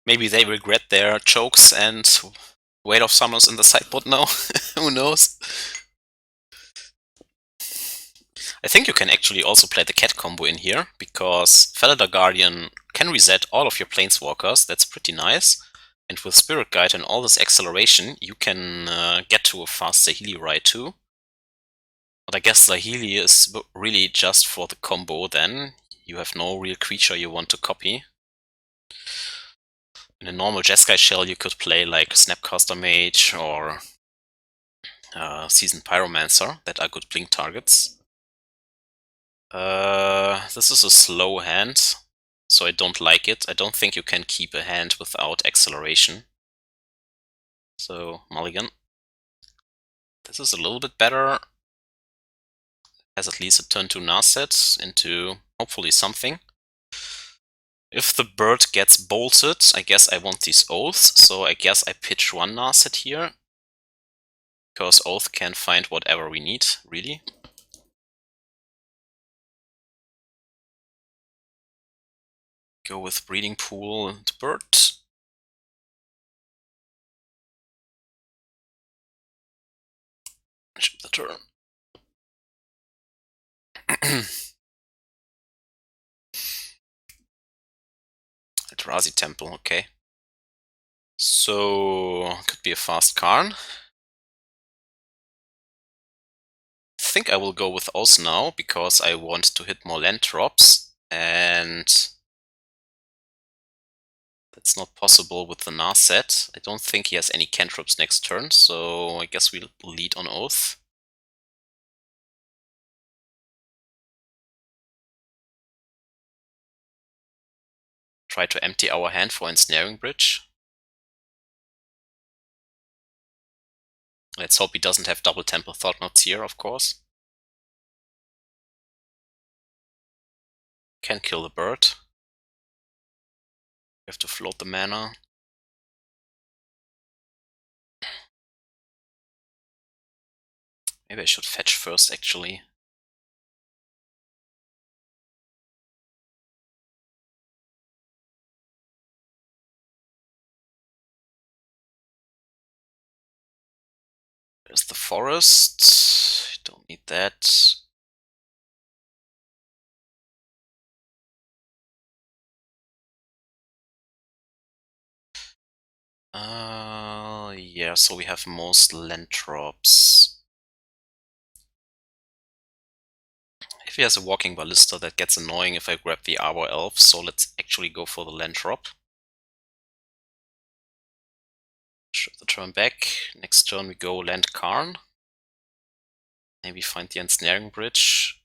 Maybe they regret their chokes and Weight of Summers in the sideboard now. Who knows? I think you can actually also play the cat combo in here, because Felidar Guardian can reset all of your Planeswalkers. That's pretty nice. And with Spirit Guide and all this acceleration, you can get to a fast Saheeli ride too. But I guess Saheeli is really just for the combo then. You have no real creature you want to copy. In a normal Jeskai shell, you could play like Snapcaster Mage or Seasoned Pyromancer that are good blink targets. This is a slow hand, so I don't like it. I don't think you can keep a hand without acceleration. So, mulligan. This is a little bit better. Has at least a turn 2 Narset into hopefully something. If the bird gets bolted, I guess I want these Oaths, so I guess I pitch 1 Narset here. Because Oath can find whatever we need, really. Go with Breeding Pool and Bird. Ship the turn. Eldrazi Temple, okay. So, could be a fast Karn. I think I will go with Oath now, because I want to hit more land drops, and that's not possible with the Narset. I don't think he has any cantrips next turn, so I guess we'll lead on Oath. Try to empty our hand for Ensnaring Bridge. Let's hope he doesn't have double Temple Thought-Knots here, of course. Can kill the bird. We have to float the mana. Maybe I should fetch first, actually. There's the forest. Don't need that. Yeah, so we have most land drops. If he has a Walking Ballista, that gets annoying if I grab the Arbor Elf, so let's actually go for the land drop. Shift the turn back. Next turn we go land Karn. Maybe find the Ensnaring Bridge.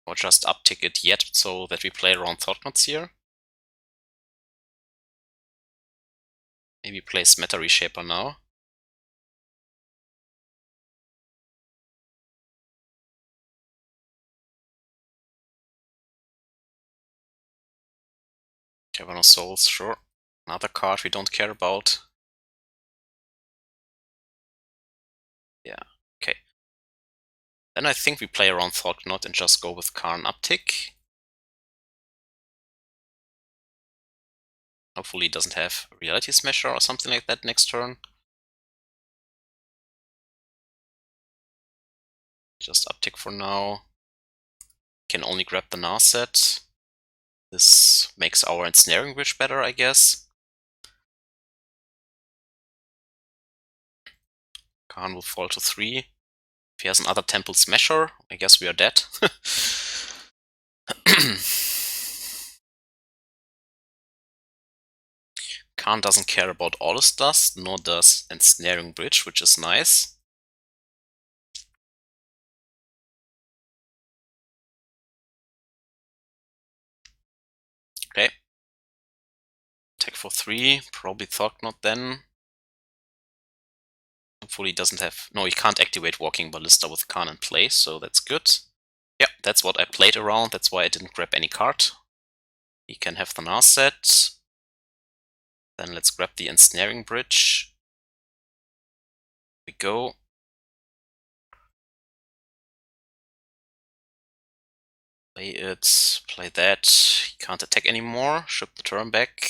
Or just uptick it yet, so that we play around Thought-Knots here. Maybe place Meta Reshaper now. Cavern of Souls, sure. Another card we don't care about. Yeah, okay. Then I think we play around Thought-Knot and just go with Karn uptick. Hopefully he doesn't have Reality Smasher or something like that next turn. Just uptick for now. Can only grab the Narset. This makes our Ensnaring Bridge better, I guess. Karn will fall to 3. If he has another Temple Smasher, I guess we are dead. Karn doesn't care about Aulus Dust, nor does Ensnaring Bridge, which is nice. Okay. Attack for 3, probably Thought-Knot then. Hopefully he doesn't have... No, he can't activate Walking Ballista with Karn in play, so that's good. Yeah, that's what I played around, that's why I didn't grab any card. He can have the Narset. Then let's grab the Ensnaring Bridge. Here we go. Play it, play that. He can't attack anymore. Ship the turn back.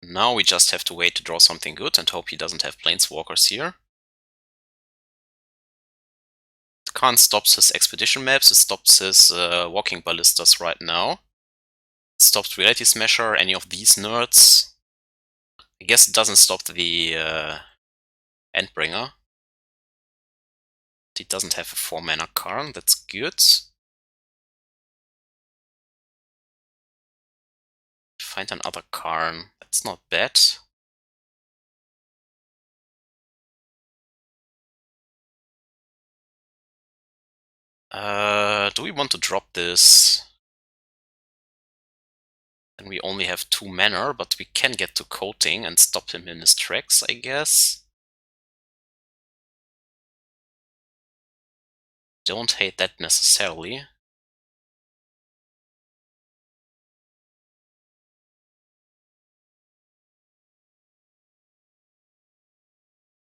Now we just have to wait to draw something good and hope he doesn't have Planeswalkers here. Karn stops his expedition maps, it stops his walking ballistas right now. It stops Reality Smasher, any of these nerds. I guess it doesn't stop the Endbringer. He doesn't have a 4-mana Karn, that's good. Find another Karn, that's not bad. Do we want to drop this? Then we only have 2 mana, but we can get to Coating and stop him in his tracks, I guess. Don't hate that necessarily.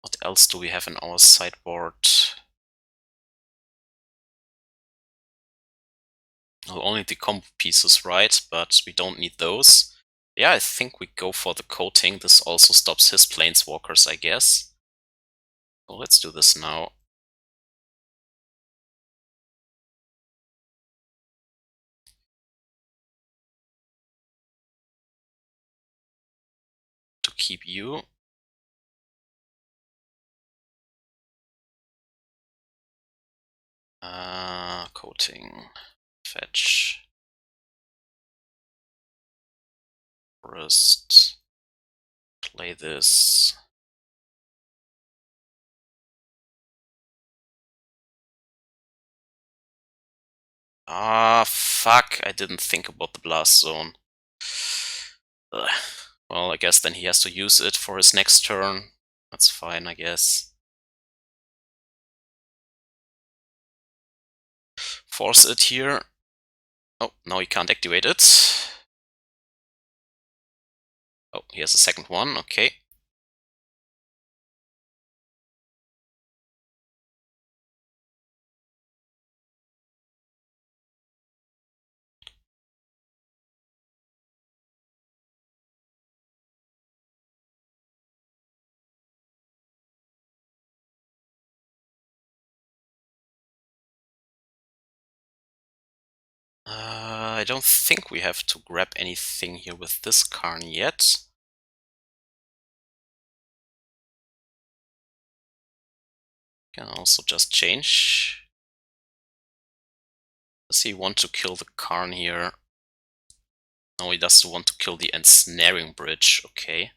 What else do we have in our sideboard? Well, only the combo pieces, right? But we don't need those. Yeah, I think we go for the Coating. This also stops his Planeswalkers, I guess. So let's do this now. To keep you. Coating. Fetch. Forest. Play this. Ah, fuck, I didn't think about the Blast Zone. Ugh. Well, I guess then he has to use it for his next turn. That's fine, I guess. Force it here. Oh, now he can't activate it. Oh, he has a second one, okay. I don't think we have to grab anything here with this Karn yet. Can also just change. Does he want to kill the Karn here? No, he doesn't want to kill the Ensnaring Bridge, okay.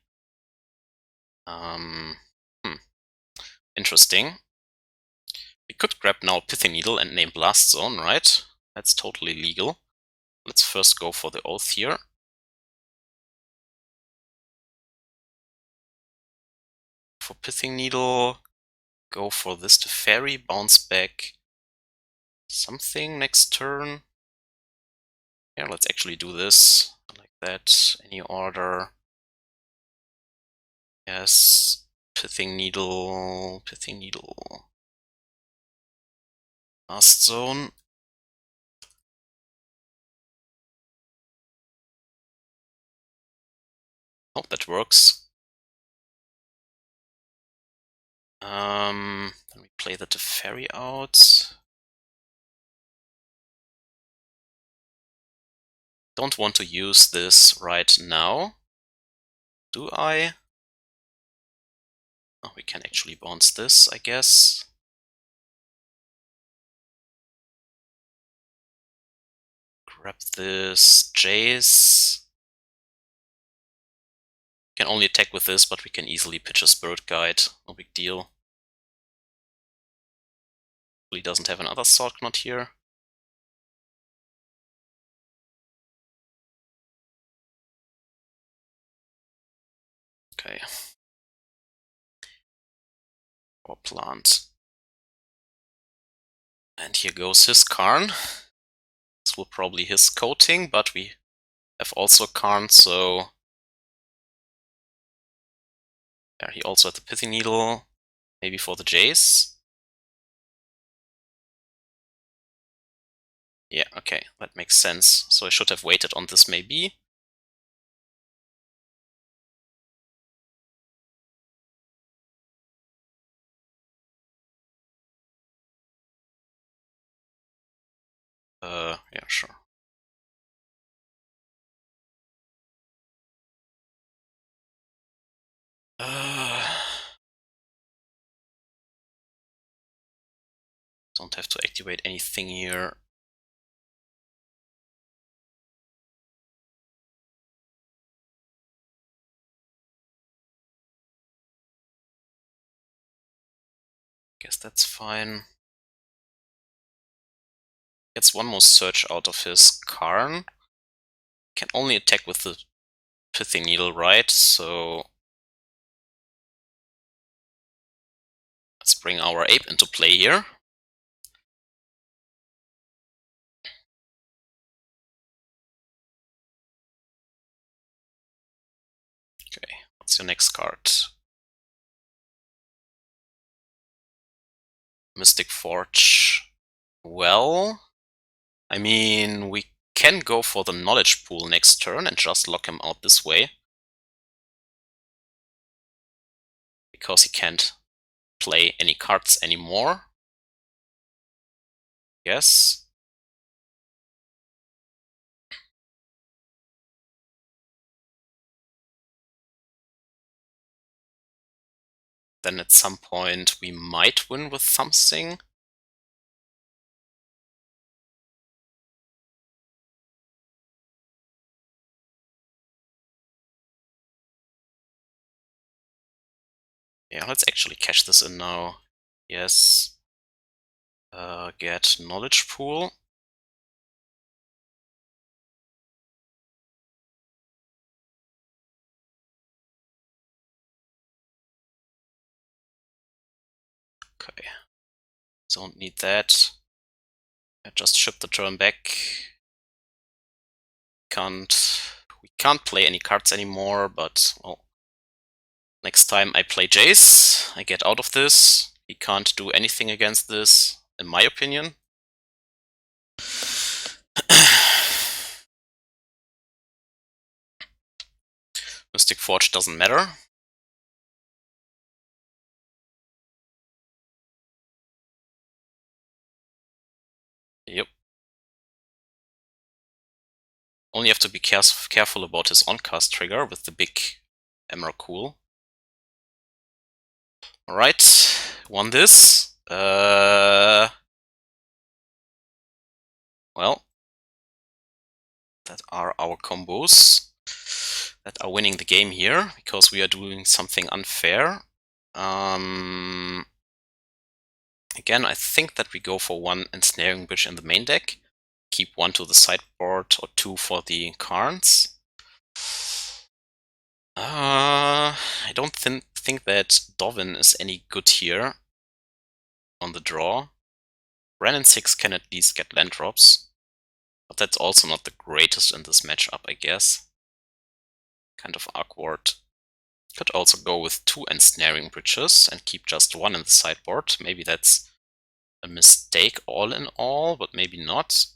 Interesting. We could grab now Pithing Needle and name Blast Zone, right? That's totally legal. Let's first go for the Oath here. For Pithing Needle, go for this Teferi, bounce back something next turn. Yeah, let's actually do this like that. Any order. Yes, Pithing Needle, Pithing Needle. Blast Zone. Hope that works. Then we play the Teferi out. Don't want to use this right now. Do I? Oh, we can actually bounce this, I guess. Grab this Jace. Can only attack with this, but we can easily pitch a Spirit Guide. No big deal. He doesn't have another Sword Knot here. Okay. Or plant. And here goes his Karn. This will probably his coating, but we have also Karn, so yeah, he also had the Pithing Needle, maybe for the Jace. Yeah, okay, that makes sense. So I should have waited on this maybe. Yeah, sure. Don't have to activate anything here. Guess that's fine. Gets one more search out of his Karn. Can only attack with the Pithing Needle, right? So let's bring our ape into play here. Okay, what's your next card? Mystic Forge. Well, I mean, we can go for the knowledge pool next turn and just lock him out this way. Because he can't play any cards anymore. Yes. Then at some point we might win with something. Yeah, let's actually cash this in now. Yes. Get knowledge pool. Okay. Don't need that. I just ship the turn back. We can't play any cards anymore, but well, next time I play Jace, I get out of this. He can't do anything against this, in my opinion. Mystic Forge doesn't matter. Yep. Only have to be careful about his on-cast trigger with the big Emrakul. Alright, won this. Well, that are our combos that are winning the game here, because we are doing something unfair. Again, I think that we go for one Ensnaring Bridge in the main deck. Keep one to the sideboard or two for the Karns. I don't think that Dovin is any good here on the draw. Wrenn and Six can at least get land drops, but that's also not the greatest in this matchup, I guess. Kind of awkward. Could also go with two Ensnaring Bridges and keep just one in the sideboard. Maybe that's a mistake all in all, but maybe not.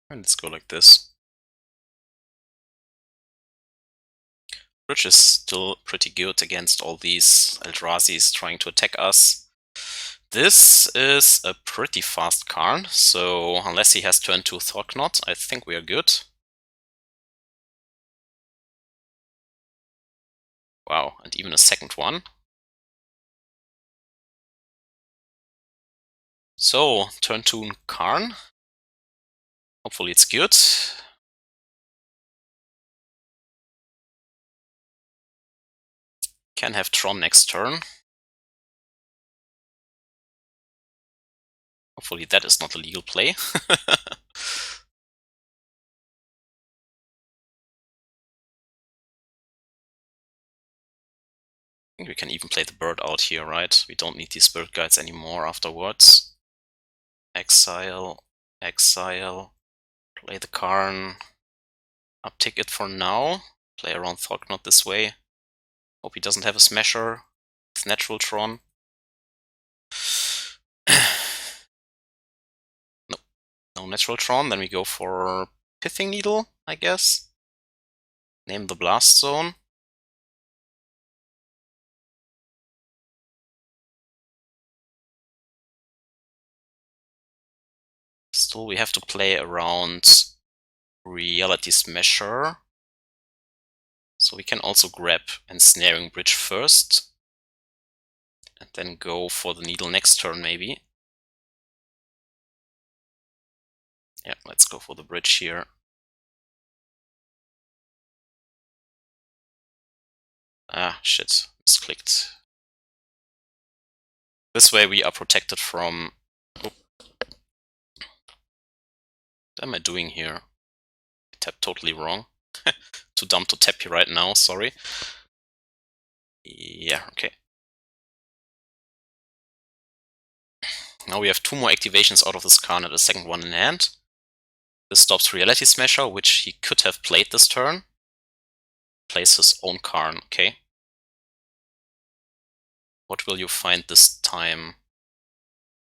And let's go like this. Bridge is still pretty good against all these Eldrazi's trying to attack us. This is a pretty fast Karn, so unless he has turn 2 Thorknot, I think we are good. Wow, and even a second one. So, turn 2 Karn. Hopefully it's good. Can have Tron next turn. Hopefully that is not a legal play. I think we can even play the bird out here, right? We don't need these spirit guides anymore afterwards. Exile, exile, play the Karn, uptick it for now, play around Thorknot this way. Hope he doesn't have a Smasher with Natural Tron. No Natural Tron, then we go for Pithing Needle, I guess. Name the Blast Zone. Still, we have to play around Reality Smasher. So we can also grab Ensnaring Bridge first. And then go for the Needle next turn, maybe. Yeah, let's go for the Bridge here. Ah, shit. Misclicked. This way we are protected from... What am I doing here? I tapped totally wrong. Too dumb to tap here right now, sorry. Yeah, okay. Now we have 2 more activations out of this Karn and a second one in hand. This stops Reality Smasher, which he could have played this turn. Plays his own Karn, okay. What will you find this time?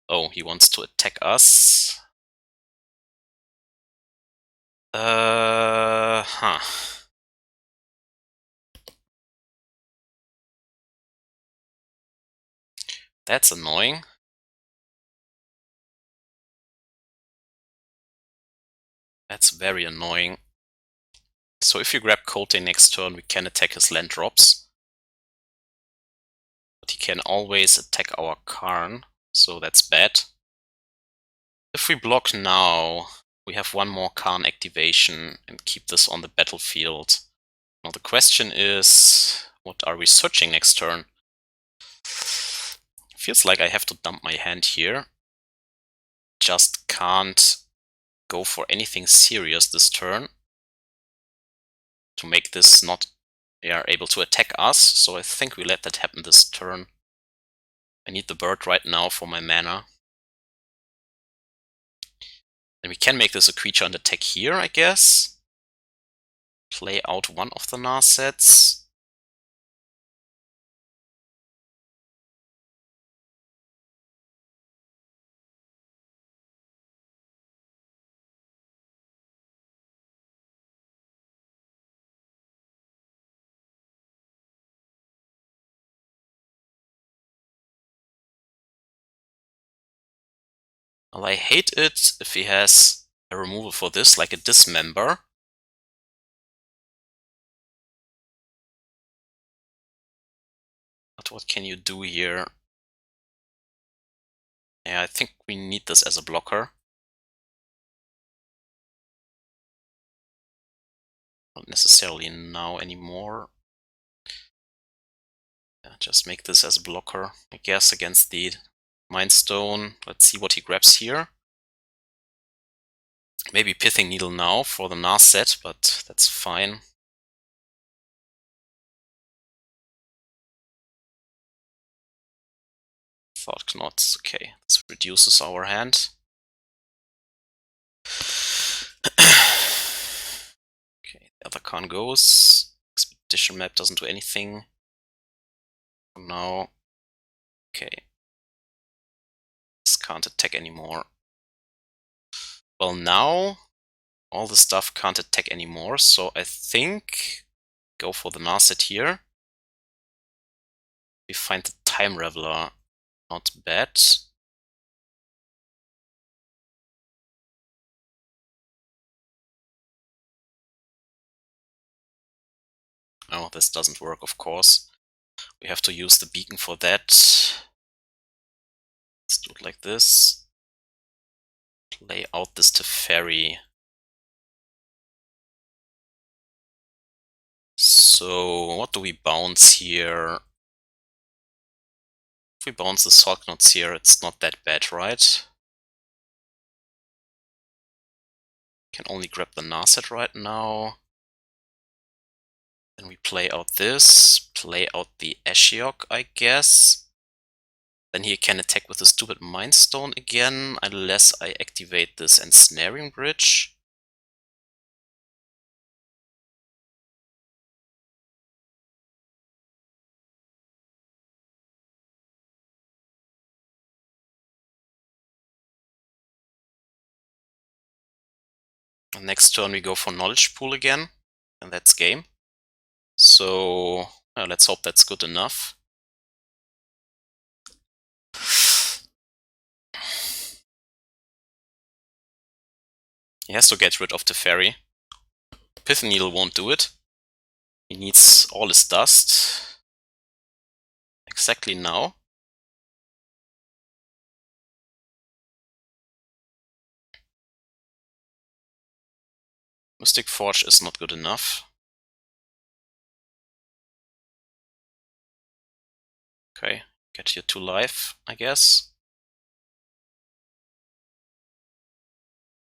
Oh, he wants to attack us. Huh. That's annoying. That's very annoying. So if you grab Coating next turn, we can attack his land drops. But he can always attack our Karn, so that's bad. If we block now, we have 1 more Karn activation and keep this on the battlefield. Now the question is, what are we searching next turn? Feels like I have to dump my hand here. Just can't go for anything serious this turn to make this not able to attack us, so I think we let that happen this turn. I need the bird right now for my mana. And we can make this a creature and attack here, I guess. Play out 1 of the Narsets. Well, I hate it if he has a removal for this, like a Dismember. But what can you do here? Yeah, I think we need this as a blocker. Not necessarily now anymore. Yeah, just make this as a blocker, I guess, against the Mind Stone. Let's see what he grabs here. Maybe Pithing Needle now for the Narset, but that's fine. Thought Knots, okay. This reduces our hand. Okay, the other Karn goes. Expedition map doesn't do anything. For now. Okay. This can't attack anymore. Well, now All the stuff can't attack anymore, so I think go for the Narset here. We find the Time Raveler not bad. Oh, this doesn't work, of course. We have to use the beacon for that. Let's do it like this. Play out this Teferi. So, what do we bounce here? If we bounce the Saltknots here, it's not that bad, right? Can only grab the Narset right now. Then we play out this, play out the Ashiok, I guess. Then he can attack with the stupid Mind Stone again, unless I activate this Ensnaring Bridge. And next turn we go for Knowledge Pool again, and that's game. So let's hope that's good enough. He has to get rid of Teferi. Pithing Needle won't do it. He needs all his dust. Exactly now. Mystic Forge is not good enough. Okay, get here 2 life, I guess.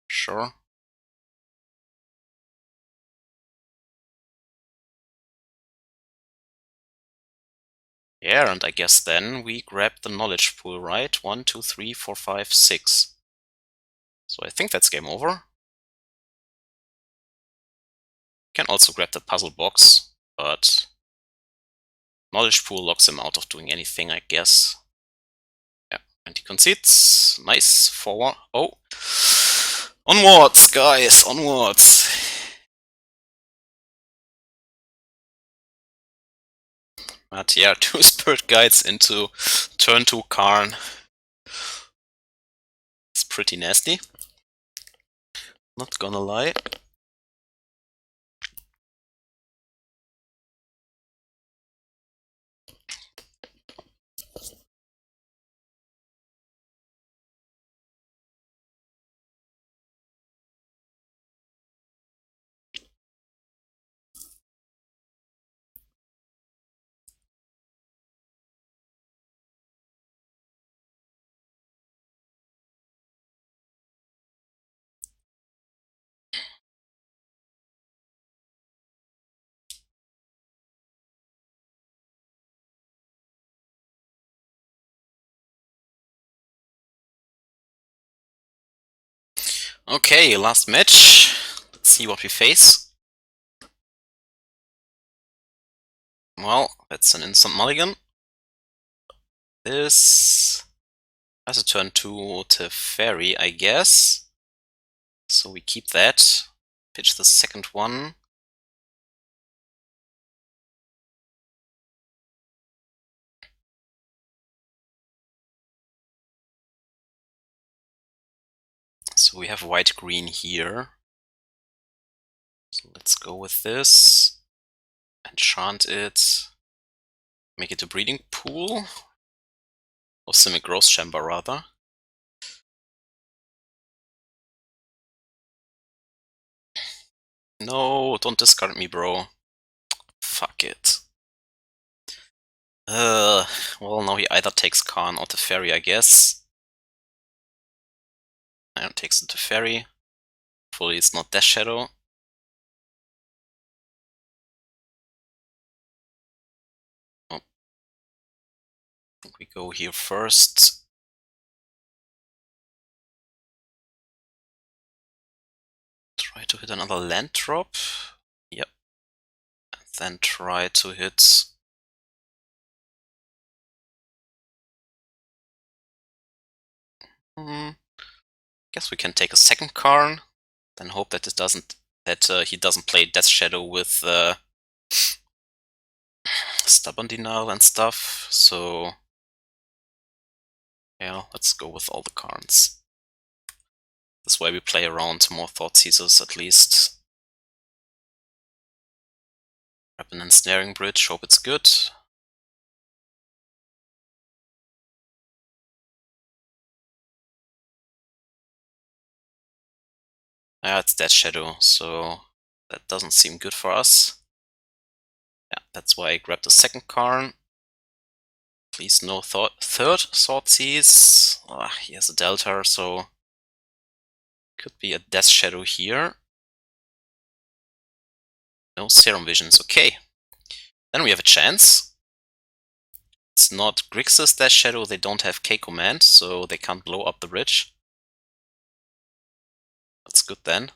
Sure. Yeah, and I guess then we grab the knowledge pool, right? 1, 2, 3, 4, 5, 6. So I think that's game over. Can also grab the puzzle box, but knowledge pool locks him out of doing anything, I guess. Yeah, and he concedes. Nice. Forward. Oh. Onwards, guys, onwards. But yeah, 2 Spirit Guides into turn 2 Karn. It's pretty nasty. Not gonna lie. Okay, last match. Let's see what we face. Well, that's an instant mulligan. This has a turn 2 Teferi, I guess. So we keep that. Pitch the second one. So we have white-green here. So let's go with this. Enchant it. Make it a breeding pool. Or Simic Growth Chamber, rather. No, don't discard me, bro. Fuck it. Well, now he either takes Karn or Teferi, I guess. And takes the Teferi. Hopefully it's not Death Shadow. Oh. I think we go here first. Try to hit another land drop. Yep. And then try to hit... Guess we can take a second Karn. Then hope that he doesn't play Death Shadow with Stubborn Denial and stuff. So yeah, let's go with all the Karns. This way we play around more Thoughtseizers at least. Grab an Ensnaring Bridge, hope it's good. Yeah, it's Death Shadow, so that doesn't seem good for us. Yeah, that's why I grabbed the second Karn. Please no third Thoughtseize. He has a Delta, so could be a Death Shadow here. No Serum Visions, okay. Then we have a chance. It's not Grixis Death Shadow, they don't have K-Command, so they can't blow up the bridge. That's good then.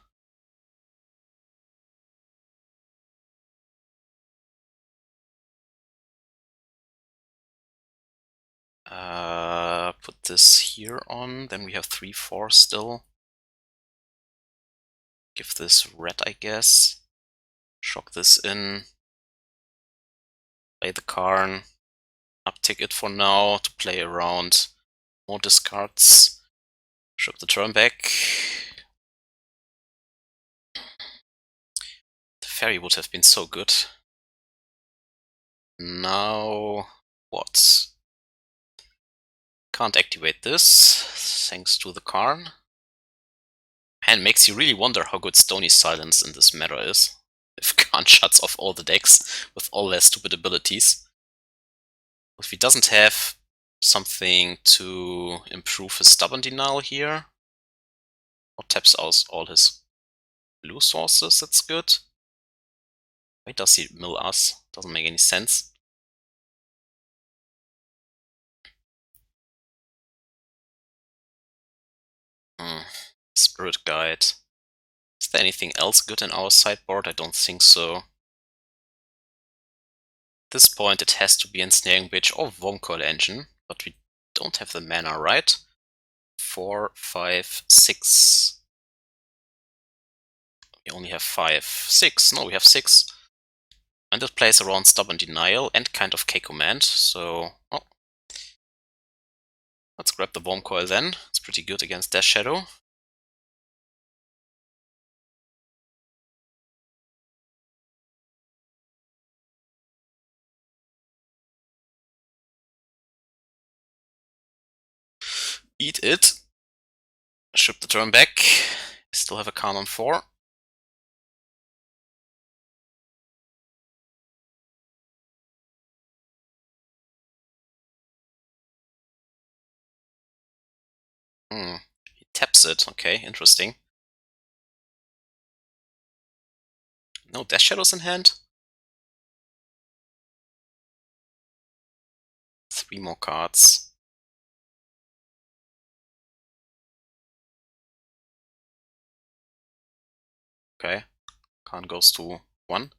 Put this here on, then we have 3/4 still. Give this red, I guess. Shock this in. Play the Karn. Uptick it for now to play around more discards. Shook the turn back. Teferi would have been so good. Now what? Can't activate this, thanks to the Karn. And makes you really wonder how good Stony Silence in this meta is. If Karn shuts off all the decks with all their stupid abilities. If he doesn't have something to improve his Stubborn Denial here, or taps out all his blue sources, that's good. Why does he mill us? Doesn't make any sense. Spirit Guide. Is there anything else good in our sideboard? I don't think so. At this point it has to be Ensnaring Bridge or Wurmcoil Engine, but we don't have the mana, right? 4, 5, 6. We only have 5. 6. No, we have 6. And it plays around Stubborn Denial and kind of K-Command, so... Oh. Let's grab the Wurmcoil then. It's pretty good against Death Shadow. Eat it. Ship the turn back. Still have a Karn on 4. He taps it. Okay, interesting. No Death Shadows in hand. 3 more cards. Okay, Karn goes to 1.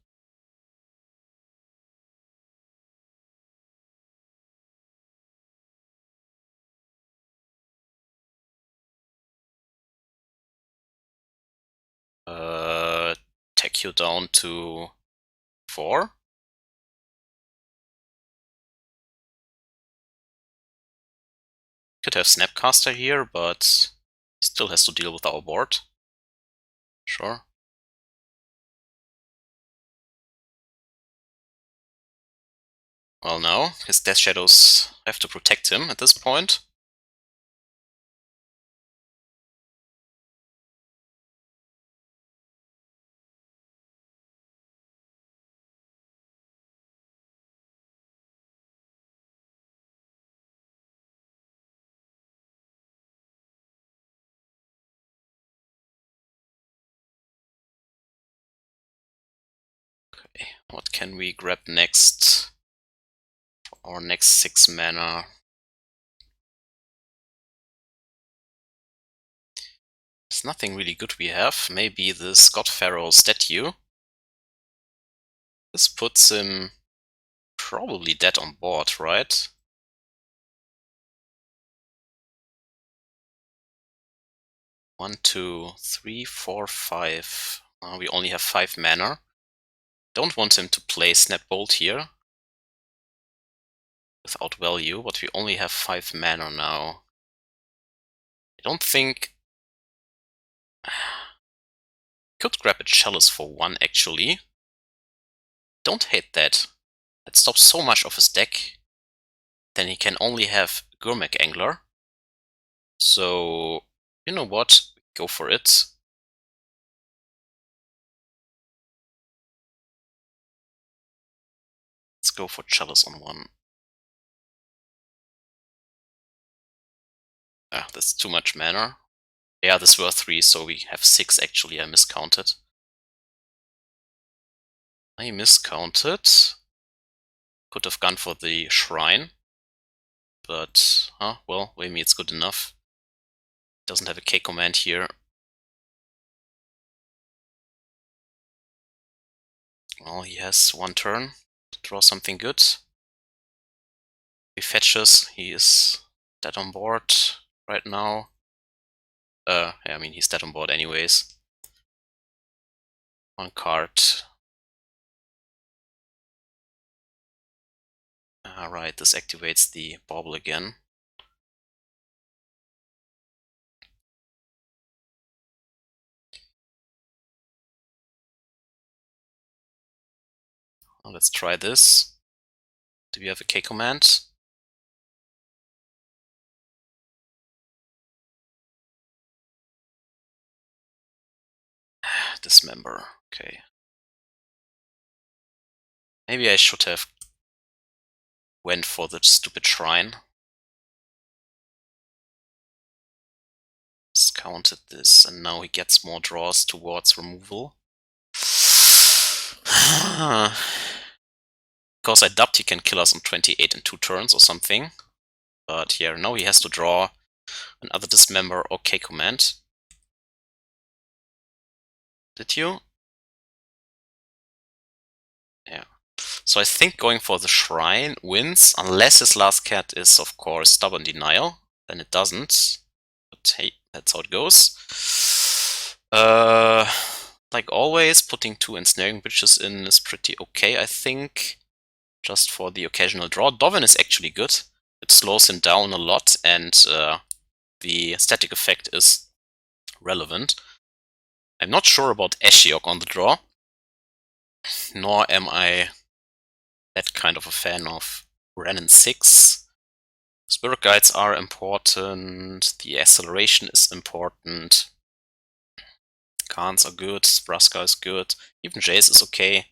Take you down to 4. Could have Snapcaster here, but he still has to deal with our board. Sure. Well, now his Death Shadows have to protect him at this point. Okay, what can we grab next? For our next 6 mana. There's nothing really good we have. Maybe this God-Pharaoh statue. This puts him probably dead on board, right? 1, 2, 3, 4, 5. We only have 5 mana. Don't want him to play Snap Bolt here without value, but we only have 5 mana now. I don't think... Could grab a Chalice for 1 actually. Don't hate that. That stops so much of his deck. Then he can only have Gurmag Angler. So, you know what? Go for it. Let's go for Chalice on 1. Ah, that's too much mana. Yeah, this were 3, so we have 6 actually. I miscounted. Could have gone for the Shrine. But, well, maybe it's good enough. Doesn't have a K command here. Well, he has 1 turn to draw something good. He fetches, he is dead on board right now. Yeah, I mean, he's dead on board anyways. 1 card. Alright, this activates the bauble again. Well, let's try this. Do we have a K command? Dismember, okay. Maybe I should have went for the stupid Shrine. Discounted this, and now he gets more draws towards removal. Because I dubbed he can kill us on 28 in 2 turns or something. But yeah, now he has to draw another Dismember or K command. Did you? Yeah. So I think going for the Shrine wins, unless his last cat is, of course, Stubborn Denial. Then it doesn't. But hey, that's how it goes. Like always, putting 2 Ensnaring Bridges in is pretty okay, I think. Just for the occasional draw. Dovin is actually good. It slows him down a lot, and the static effect is relevant. I'm not sure about Ashiok on the draw, nor am I that kind of a fan of Wrenn and Six. Spirit Guides are important, the acceleration is important, Karns are good, Vraska is good, even Jace is okay.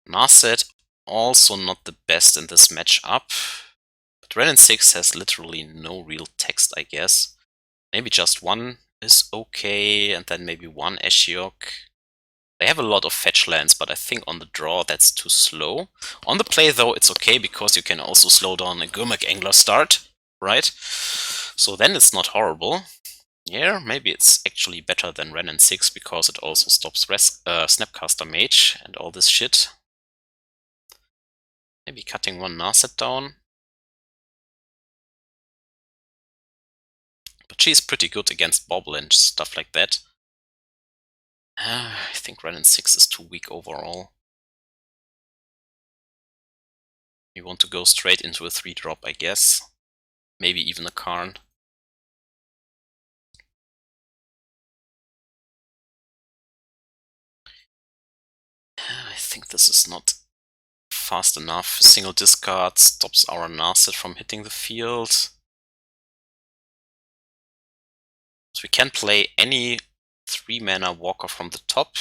Narset also not the best in this matchup, but Wrenn and Six has literally no real text, I guess. Maybe just 1 is okay, and then maybe 1 Ashiok. They have a lot of fetch lands, but I think on the draw that's too slow. On the play though, it's okay, because you can also slow down a Gurmag Angler start, right? So then it's not horrible. Yeah, maybe it's actually better than Wrenn and Six, because it also stops Snapcaster Mage and all this shit. Maybe cutting 1 Narset down. But she's pretty good against Bauble and stuff like that. I think Wrenn and Six is too weak overall. You want to go straight into a 3-drop, I guess. Maybe even a Karn. I think this is not fast enough. A single discard stops our Narset from hitting the field. So we can play any 3-mana walker from the top.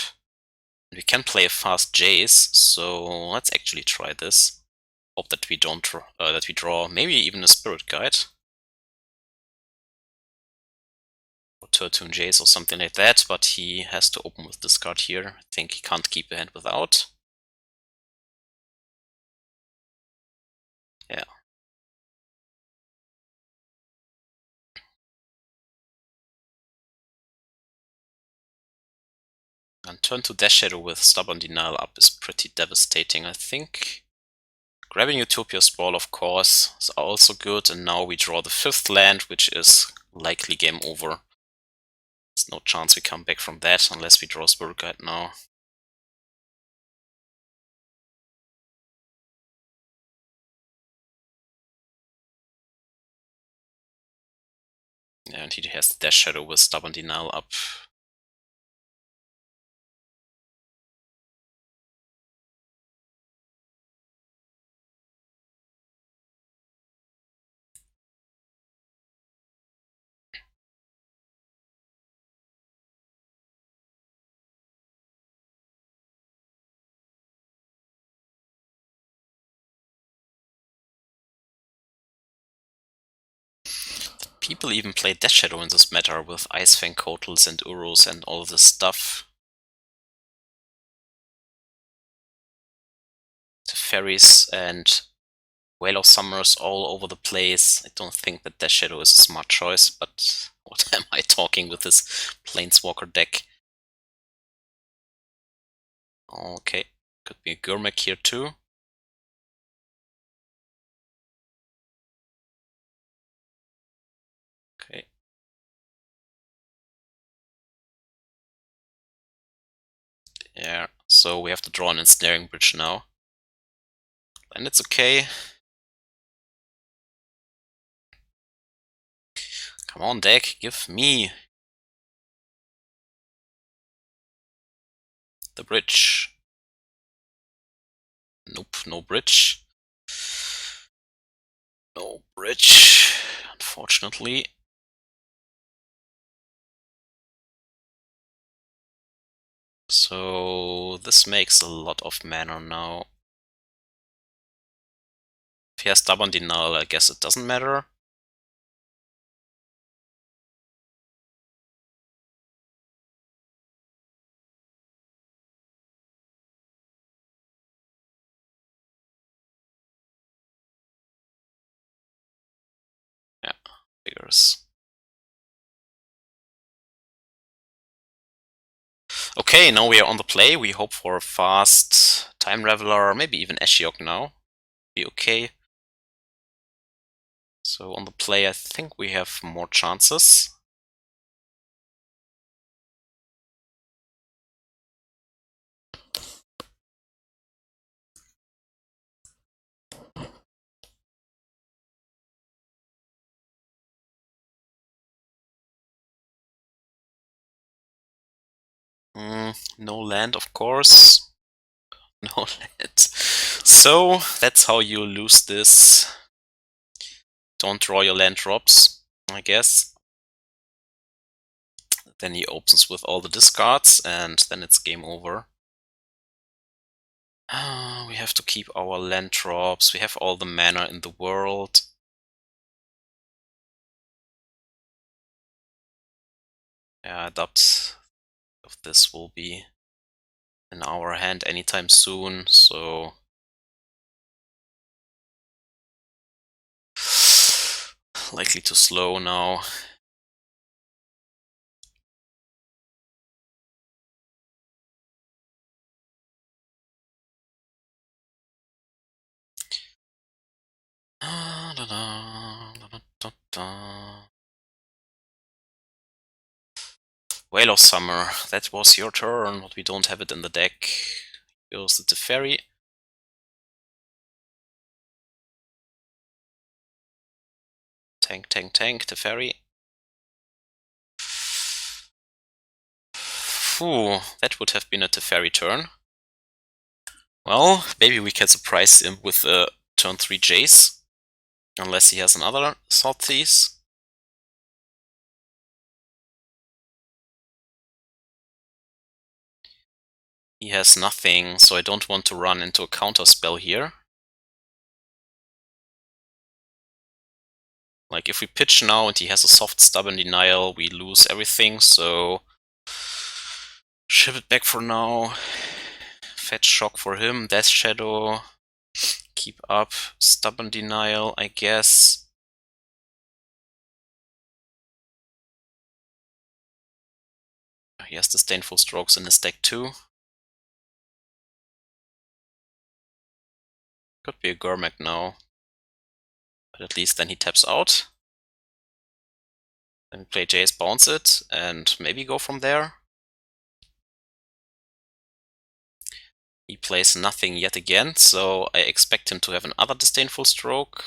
We can play a fast Jace, so let's actually try this. Hope that we don't that we draw maybe even a Spirit Guide. Or Turtoon Jace or something like that, but he has to open with this card here. I think he can't keep a hand without. Yeah. And turn to Dash Shadow with Stubborn Denial up is pretty devastating, I think. Grabbing Utopia Sprawl, of course, is also good, and now we draw the 5th land, which is likely game over. There's no chance we come back from that unless we draw Spirit Guide now. Yeah, and he has the Death Shadow with Stubborn Denial up. People even play Death Shadow in this meta with Icefang Kotls and Urus and all this stuff. Teferis and Whale of Summers all over the place. I don't think that Death Shadow is a smart choice, but what am I talking with this Planeswalker deck? Okay, could be a Gurmak here too. Okay. Yeah, so we have to draw an Ensnaring Bridge now. And it's okay. Come on, deck, give me the bridge. Nope, no bridge. No bridge, unfortunately. So this makes a lot of mana now. If he has Stubborn Denial, I guess it doesn't matter. Yeah, figures. Okay, now we are on the play. We hope for a fast Time Raveler, maybe even Ashiok now. Be okay. So on the play, I think we have more chances. No land, of course. No land. So that's how you lose this. Don't draw your land drops, I guess. Then he opens with all the discards, and then it's game over. We have to keep our land drops. We have all the mana in the world. Yeah, I doubt if this will be in our hand anytime soon, so likely to slow now. Whale of Summer, that was your turn, but we don't have it in the deck. Here's the Teferi. Tank, tank, tank, Teferi. Phew, that would have been a Teferi turn. Well, maybe we can surprise him with a turn 3 Jace. Unless he has another Salthies. He has nothing, so I don't want to run into a counter spell here. Like, if we pitch now and he has a soft Stubborn Denial, we lose everything, so ship it back for now. Fetch Shock for him, Death Shadow. Keep up, Stubborn Denial, I guess. He has Disdainful Strokes in his deck too. Could be a Gurmak now. But at least then he taps out. Then we play Jace, bounce it, and maybe go from there. He plays nothing yet again, so I expect him to have another Disdainful Stroke.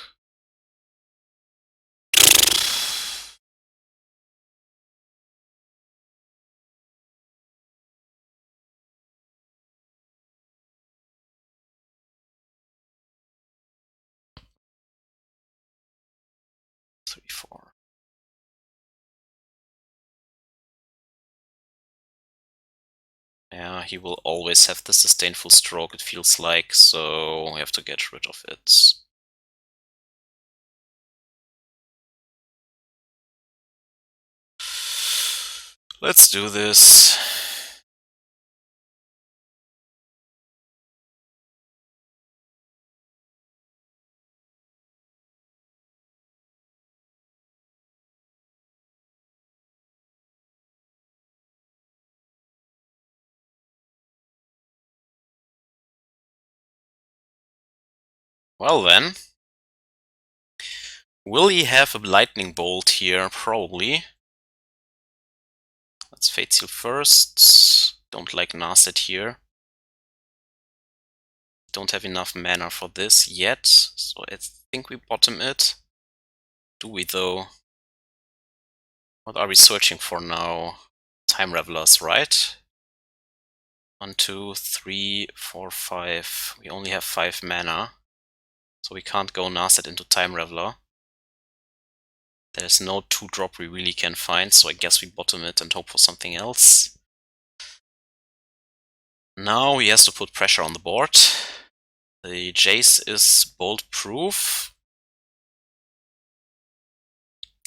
Three, four. Yeah, he will always have this Disdainful Stroke, it feels like, so we have to get rid of it. Let's do this. Well then. Will he have a Lightning Bolt here? Probably. Let's Fate Seal first. Don't like Narset here. Don't have enough mana for this yet, so I think we bottom it. Do we though? What are we searching for now? Time Ravelers, right? 1, 2, 3, 4, 5. We only have 5 mana, so we can't go Narset into Time Raveler. There's no 2-drop we really can find, so I guess we bottom it and hope for something else. Now he has to put pressure on the board. The Jace is bolt proof.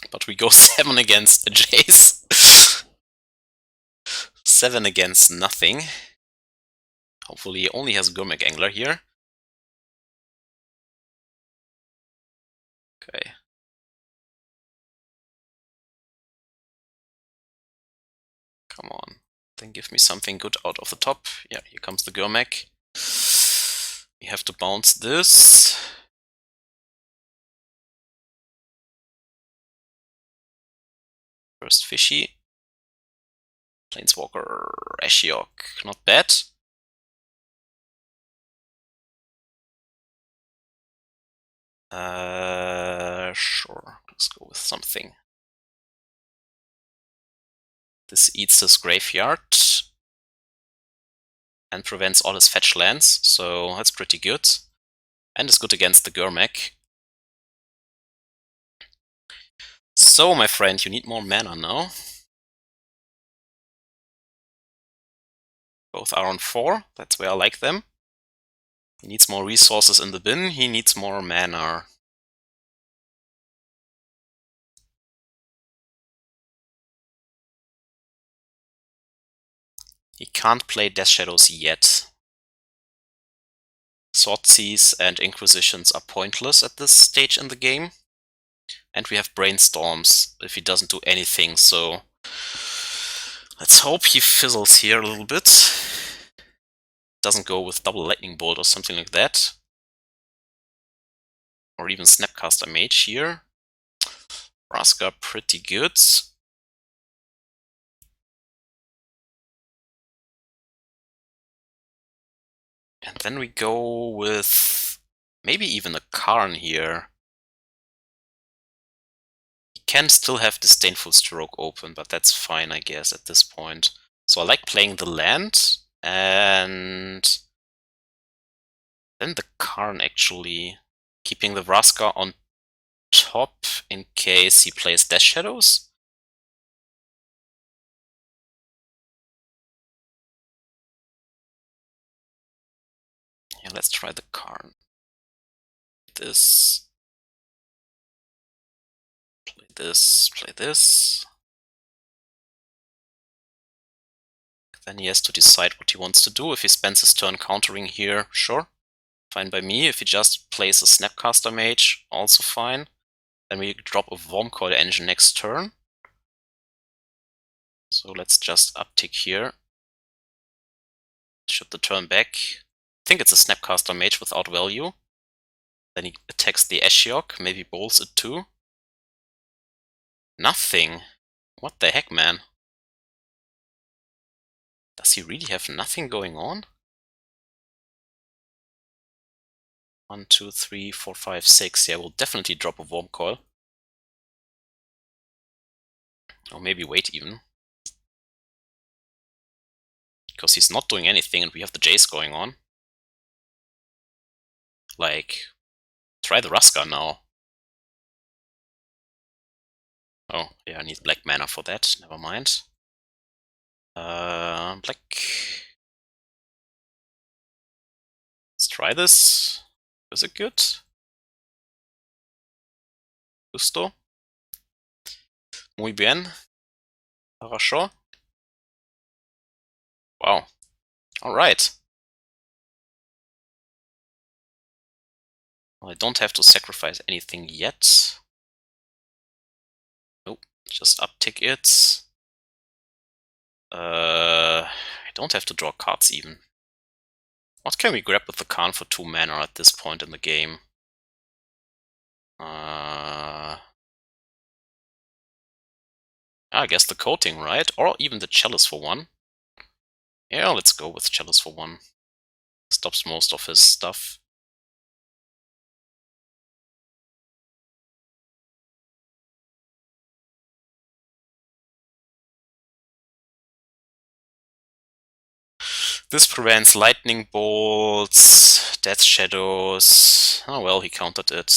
But we go 7 against the Jace. 7 against nothing. Hopefully he only has Gurmag Angler here. Okay. Come on. Then give me something good out of the top. Yeah, here comes the Gurmag. We have to bounce this. First Fishy. Planeswalker Ashiok. Not bad. Sure. Let's go with something. This eats his graveyard and prevents all his fetch lands, so that's pretty good. And it's good against the Gurmag. So, my friend, you need more mana now. Both are on 4, that's where I like them. He needs more resources in the bin, he needs more mana. He can't play Death Shadows yet. Swordseize and Inquisitions are pointless at this stage in the game. And we have Brainstorms if he doesn't do anything, so let's hope he fizzles here a little bit. Doesn't go with double Lightning Bolt or something like that. Or even Snapcaster Mage here. Vraska pretty good. And then we go with maybe even a Karn here. He can still have Disdainful Stroke open, but that's fine, I guess, at this point. So I like playing the land, and then the Karn actually. Keeping the Vraska on top in case he plays Death Shadows. Yeah, let's try the Karn. This. Play this, play this. Then he has to decide what he wants to do. If he spends his turn countering here, sure. Fine by me. If he just plays a Snapcaster Mage, also fine. Then we drop a Wurmcoil Engine next turn. So let's just uptick here. Shoot the turn back. I think it's a Snapcaster Mage without value. Then he attacks the Ashiok, maybe bowls it too. Nothing. What the heck, man? Does he really have nothing going on? 1, 2, 3, 4, 5, 6. Yeah, we'll definitely drop a Wurmcoil. Or maybe wait even. Because he's not doing anything and we have the Jace going on. Like, try the Vraska now. Oh, yeah, I need black mana for that. Never mind. Black. Let's try this. Is it good? Gusto. Muy bien. Хорошо. Wow. Alright. Well, I don't have to sacrifice anything yet. Nope, just uptick it. I don't have to draw cards even. What can we grab with the Karn for 2 mana at this point in the game? I guess the Coating, right? Or even the Chalice for 1. Yeah, let's go with Chalice for 1. Stops most of his stuff. This prevents lightning bolts, death shadows. Oh well, he countered it.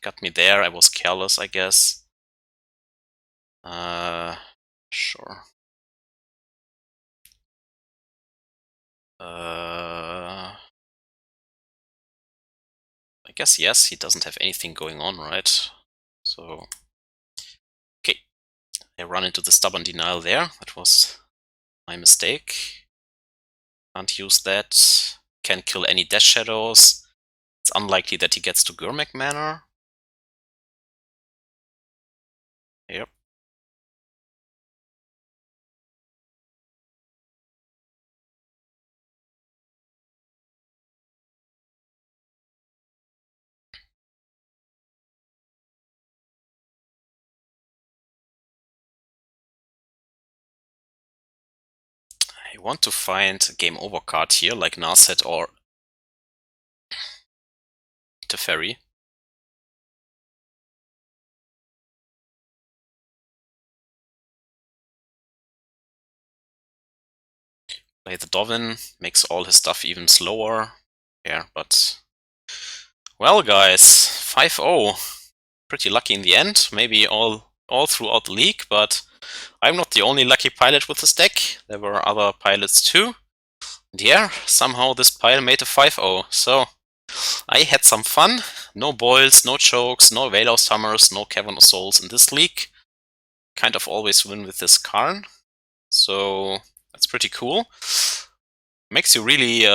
Got me there. I was careless, I guess. Sure. I guess yes, he doesn't have anything going on, right? So, okay. I run into the Stubborn Denial there. That was my mistake. Can't use that. Can't kill any Death Shadows. It's unlikely that he gets to Gurmak Manor. Yep. I want to find a game over card here, like Narset or Teferi. Play the Dovin, makes all his stuff even slower. Yeah, but... Well, guys, 5-0. Pretty lucky in the end. Maybe all throughout the league, but I'm not the only lucky pilot with this deck. There were other pilots too. And yeah, somehow this pile made a 5-0. So I had some fun. No boils, no chokes, no Veil of Summers, no Cavern of Souls in this league. Kind of always win with this Karn. So that's pretty cool. Makes you really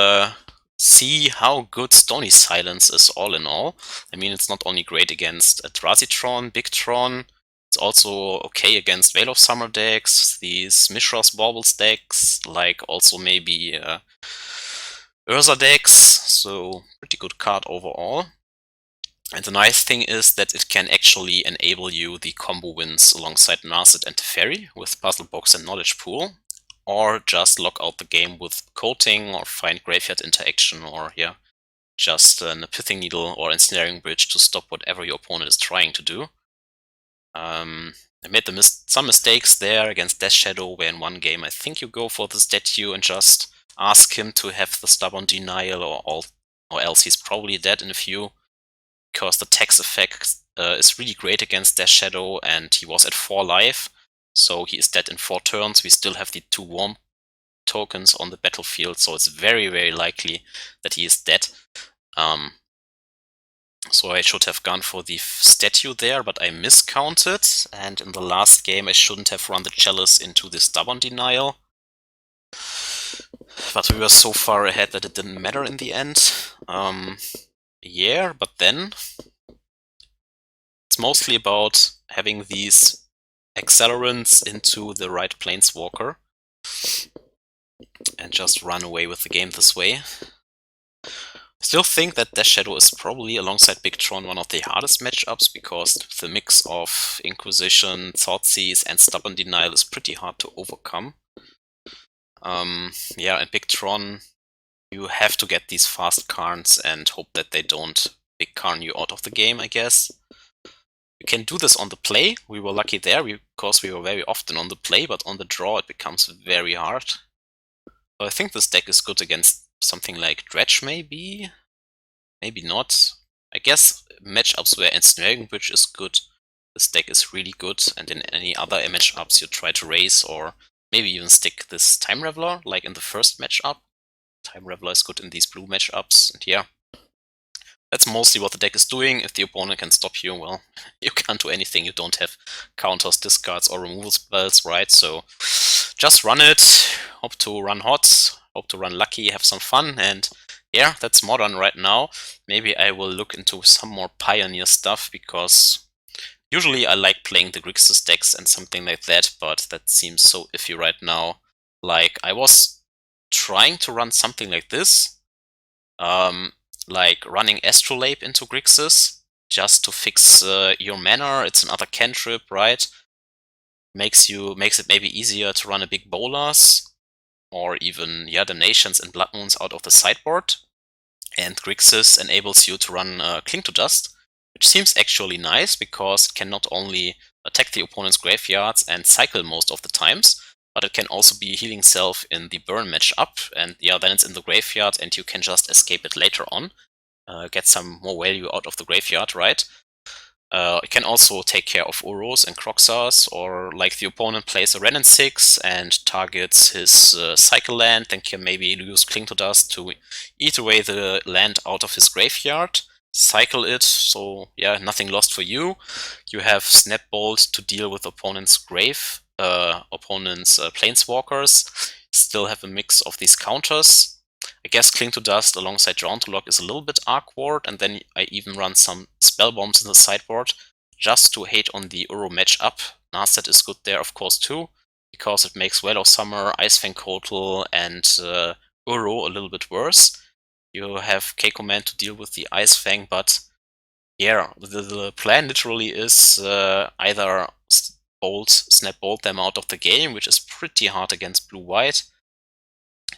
see how good Stony Silence is all in all. I mean, it's not only great against Drazitron, Bigtron, it's also okay against Veil of Summer decks, these Mishra's Baubles decks, like also maybe Urza decks, so pretty good card overall. And the nice thing is that it can actually enable you the combo wins alongside Narset and Teferi with Puzzle Box and Knowledge Pool, or just lock out the game with Coating or find Graveyard Interaction, or yeah, just a Pithing Needle or Ensnaring Bridge to stop whatever your opponent is trying to do. I made some mistakes there against Death Shadow, where in one game I think you go for the statue and just ask him to have the Stubborn Denial, or else he's probably dead in a few, because the tax effect is really great against Death Shadow, and he was at 4 life, so he is dead in 4 turns. We still have the 2 Wurm tokens on the battlefield, so it's very, very likely that he is dead. So I should have gone for the statue there, but I miscounted, and in the last game I shouldn't have run the Chalice into the Stubborn Denial. But we were so far ahead that it didn't matter in the end. Yeah, but then it's mostly about having these accelerants into the right Planeswalker and just run away with the game this way. Still think that Death Shadow is probably, alongside Big Tron, one of the hardest matchups, because the mix of Inquisition, Thoughtseize, and Stubborn Denial is pretty hard to overcome. Yeah, and Big Tron, you have to get these fast Karns and hope that they don't Big Karn you out of the game, I guess. You can do this on the play. We were lucky there because we were very often on the play, but on the draw it becomes very hard. So I think this deck is good against something like Dredge, maybe? Maybe not. I guess matchups where Ensnaring Bridge is good, this deck is really good, and in any other matchups you try to raise or maybe even stick this Time Raveler, like in the first matchup. Time Raveler is good in these blue matchups, and yeah. That's mostly what the deck is doing. If the opponent can stop you, well, you can't do anything. You don't have counters, discards, or removal spells, right? So just run it, hope to run hot, hope to run lucky, have some fun, and yeah, that's Modern right now. Maybe I will look into some more Pioneer stuff, because usually I like playing the Grixis decks and something like that, but that seems so iffy right now. Like, I was trying to run something like this, like running Astrolabe into Grixis, just to fix your mana. It's another cantrip, right? Makes it maybe easier to run a big Bolas, or even, yeah, Damnations and Blood Moons out of the sideboard. And Grixis enables you to run Cling to Dust, which seems actually nice, because it can not only attack the opponent's graveyards and cycle most of the times, but it can also be healing self in the burn matchup, and yeah, then it's in the graveyard and you can just escape it later on. Get some more value out of the graveyard, right? It can also take care of Uros and Kroxas, or like the opponent plays a Wrenn and Six and targets his cycle land, then can maybe use Cling to Dust to eat away the land out of his graveyard, cycle it, so yeah, nothing lost for you. You have Snap Bolt to deal with opponent's planeswalkers, still have a mix of these counters. I guess Cling to Dust alongside Drawn to Lock is a little bit awkward, and then I even run some Spell Bombs in the sideboard just to hate on the Uro matchup. Narset is good there, of course, too, because it makes Well of Summer, Icefang Kotal, and Uro a little bit worse. You have K-Command to deal with the Icefang, but yeah, the plan literally is either Snap Bolt them out of the game, which is pretty hard against blue-white.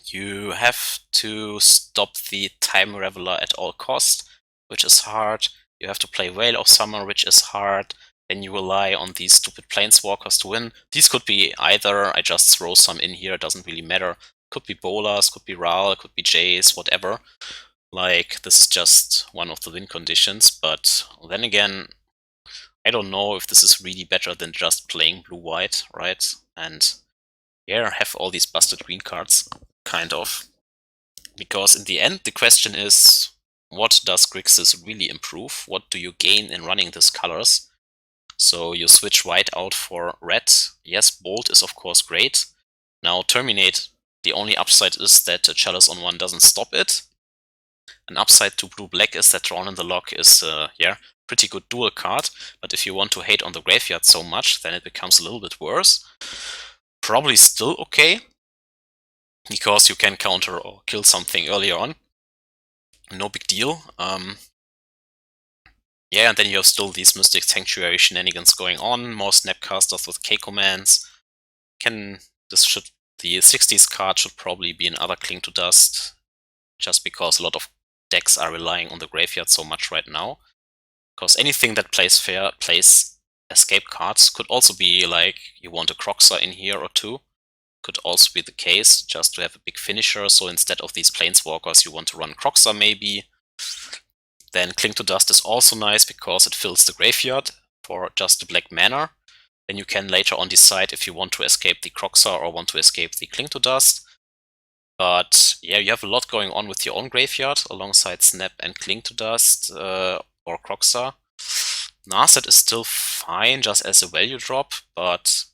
You have to stop the Time Raveler at all cost, which is hard. You have to play Whale of Summer, which is hard. Then you rely on these stupid Planeswalkers to win. These could be either, I just throw some in here, it doesn't really matter. Could be Bolas, could be Ral, could be Jace, whatever. Like, this is just one of the win conditions, but then again, I don't know if this is really better than just playing blue-white, right? And yeah, have all these busted green cards. Kind of. Because in the end, the question is, what does Grixis really improve? What do you gain in running these colors? So you switch white out for red. Yes, Bolt is of course great. Now Terminate, the only upside is that a Chalice on 1 doesn't stop it. An upside to blue-black is that Drawn in the Lock is, yeah, pretty good dual card. But if you want to hate on the graveyard so much, then it becomes a little bit worse. Probably still okay, because you can counter or kill something earlier on. No big deal. Yeah, and then you have still these Mystic Sanctuary shenanigans going on, more Snapcasters with K-commands. The 60s card should probably be another Cling to Dust, just because a lot of decks are relying on the graveyard so much right now. Because anything that plays fair plays escape cards. Could also be like you want a Kroxa in here or two. Could also be the case, just to have a big finisher, so instead of these Planeswalkers you want to run Kroxa maybe. Then Cling to Dust is also nice, because it fills the graveyard for just the black mana. Then you can later on decide if you want to escape the Kroxa or want to escape the Cling to Dust. But yeah, you have a lot going on with your own graveyard, alongside Snap and Cling to Dust, or Kroxa. Narset is still fine, just as a value drop, but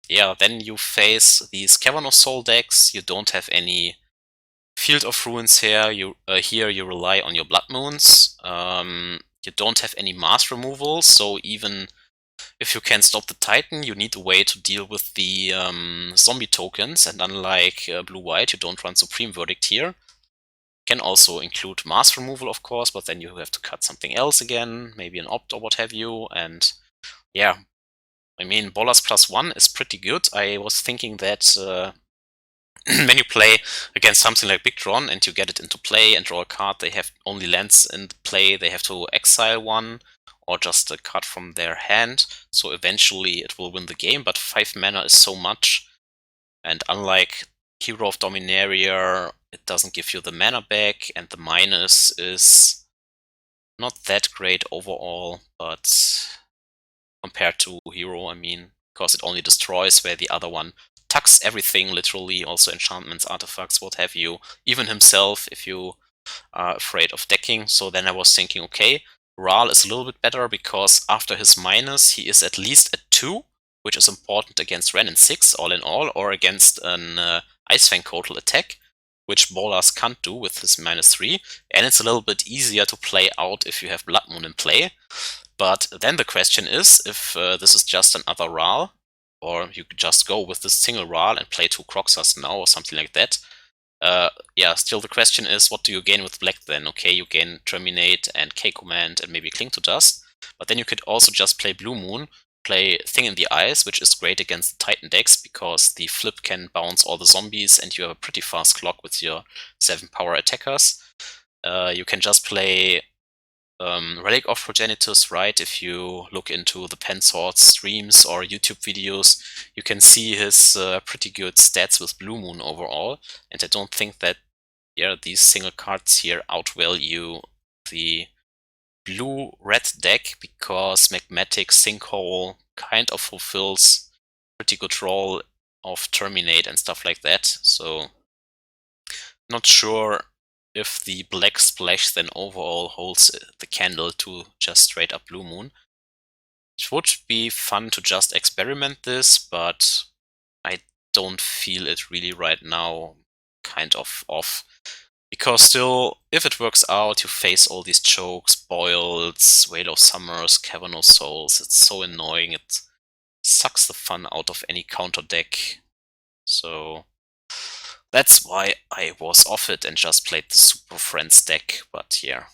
yeah, then you face these Cavern of Soul decks. You don't have any Field of Ruins here. Here you rely on your Blood Moons. You don't have any mass removal, so even if you can stop the Titan, you need a way to deal with the zombie tokens, and unlike blue-white, you don't run Supreme Verdict here. Can also include mass removal, of course, but then you have to cut something else again, maybe an opt or what have you, and yeah. I mean, Bolas +1 is pretty good. I was thinking that when you play against something like Big Drawn and you get it into play and draw a card, they have only lands in play, they have to exile one or just a card from their hand, so eventually it will win the game, but 5 mana is so much, and unlike Hero of Dominaria, it doesn't give you the mana back, and the minus is not that great overall, but compared to Hero, I mean, because it only destroys, where the other one tucks everything, literally, also enchantments, artifacts, what have you, even himself, if you are afraid of decking. So then I was thinking, okay, Ral is a little bit better, because after his minus, he is at least at 2, which is important against Wrenn and Six, all in all, or against an Icefang Kotal attack, which Bolas can't do with his -3, and it's a little bit easier to play out if you have Blood Moon in play. But then the question is, if this is just another Ral, or you could just go with this single Ral and play 2 Croxas now, or something like that. Yeah, still the question is, what do you gain with Black then? Okay, you gain Terminate and K-Command and maybe Cling to Dust, but then you could also just play Blue Moon, play Thing in the Eyes, which is great against Titan decks, because the flip can bounce all the zombies and you have a pretty fast clock with your 7 power attackers. You can just play Relic of Progenitus, right? If you look into the Pensword streams or YouTube videos, you can see his pretty good stats with Blue Moon overall, and I don't think that these single cards here outvalue the blue-red deck, because Magmatic Sinkhole kind of fulfills pretty good role of Terminate and stuff like that, so not sure if the black splash then overall holds the candle to just straight up Blue Moon. It would be fun to just experiment this, but I don't feel it really right now, kind of off. Because still, if it works out, you face all these chokes, boils, Whale of Summers, Cavernous Souls. It's so annoying, it sucks the fun out of any counter deck. So that's why I was off it and just played the Superfriends deck, but yeah.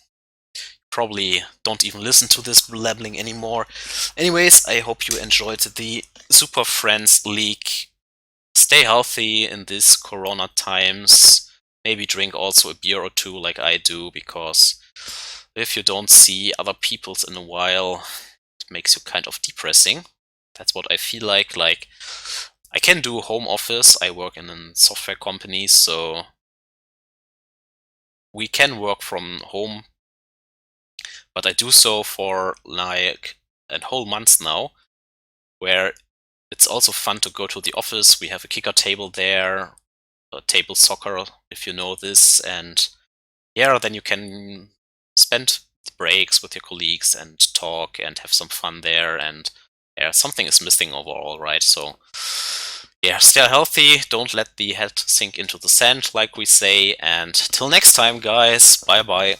Probably don't even listen to this blabbling anymore. Anyways, I hope you enjoyed the Superfriends League. Stay healthy in these corona times. Maybe drink also a beer or 2 like I do, because if you don't see other people's in a while, it makes you kind of depressing. That's what I feel like. Like, I can do home office. I work in a software company, so we can work from home, but I do so for like a whole month now, where it's also fun to go to the office. We have a kicker table there, a table soccer, if you know this, and yeah, then you can spend the breaks with your colleagues and talk and have some fun there, and yeah, something is missing overall, right? So yeah, stay healthy, don't let the head sink into the sand, like we say, and till next time, guys, bye bye.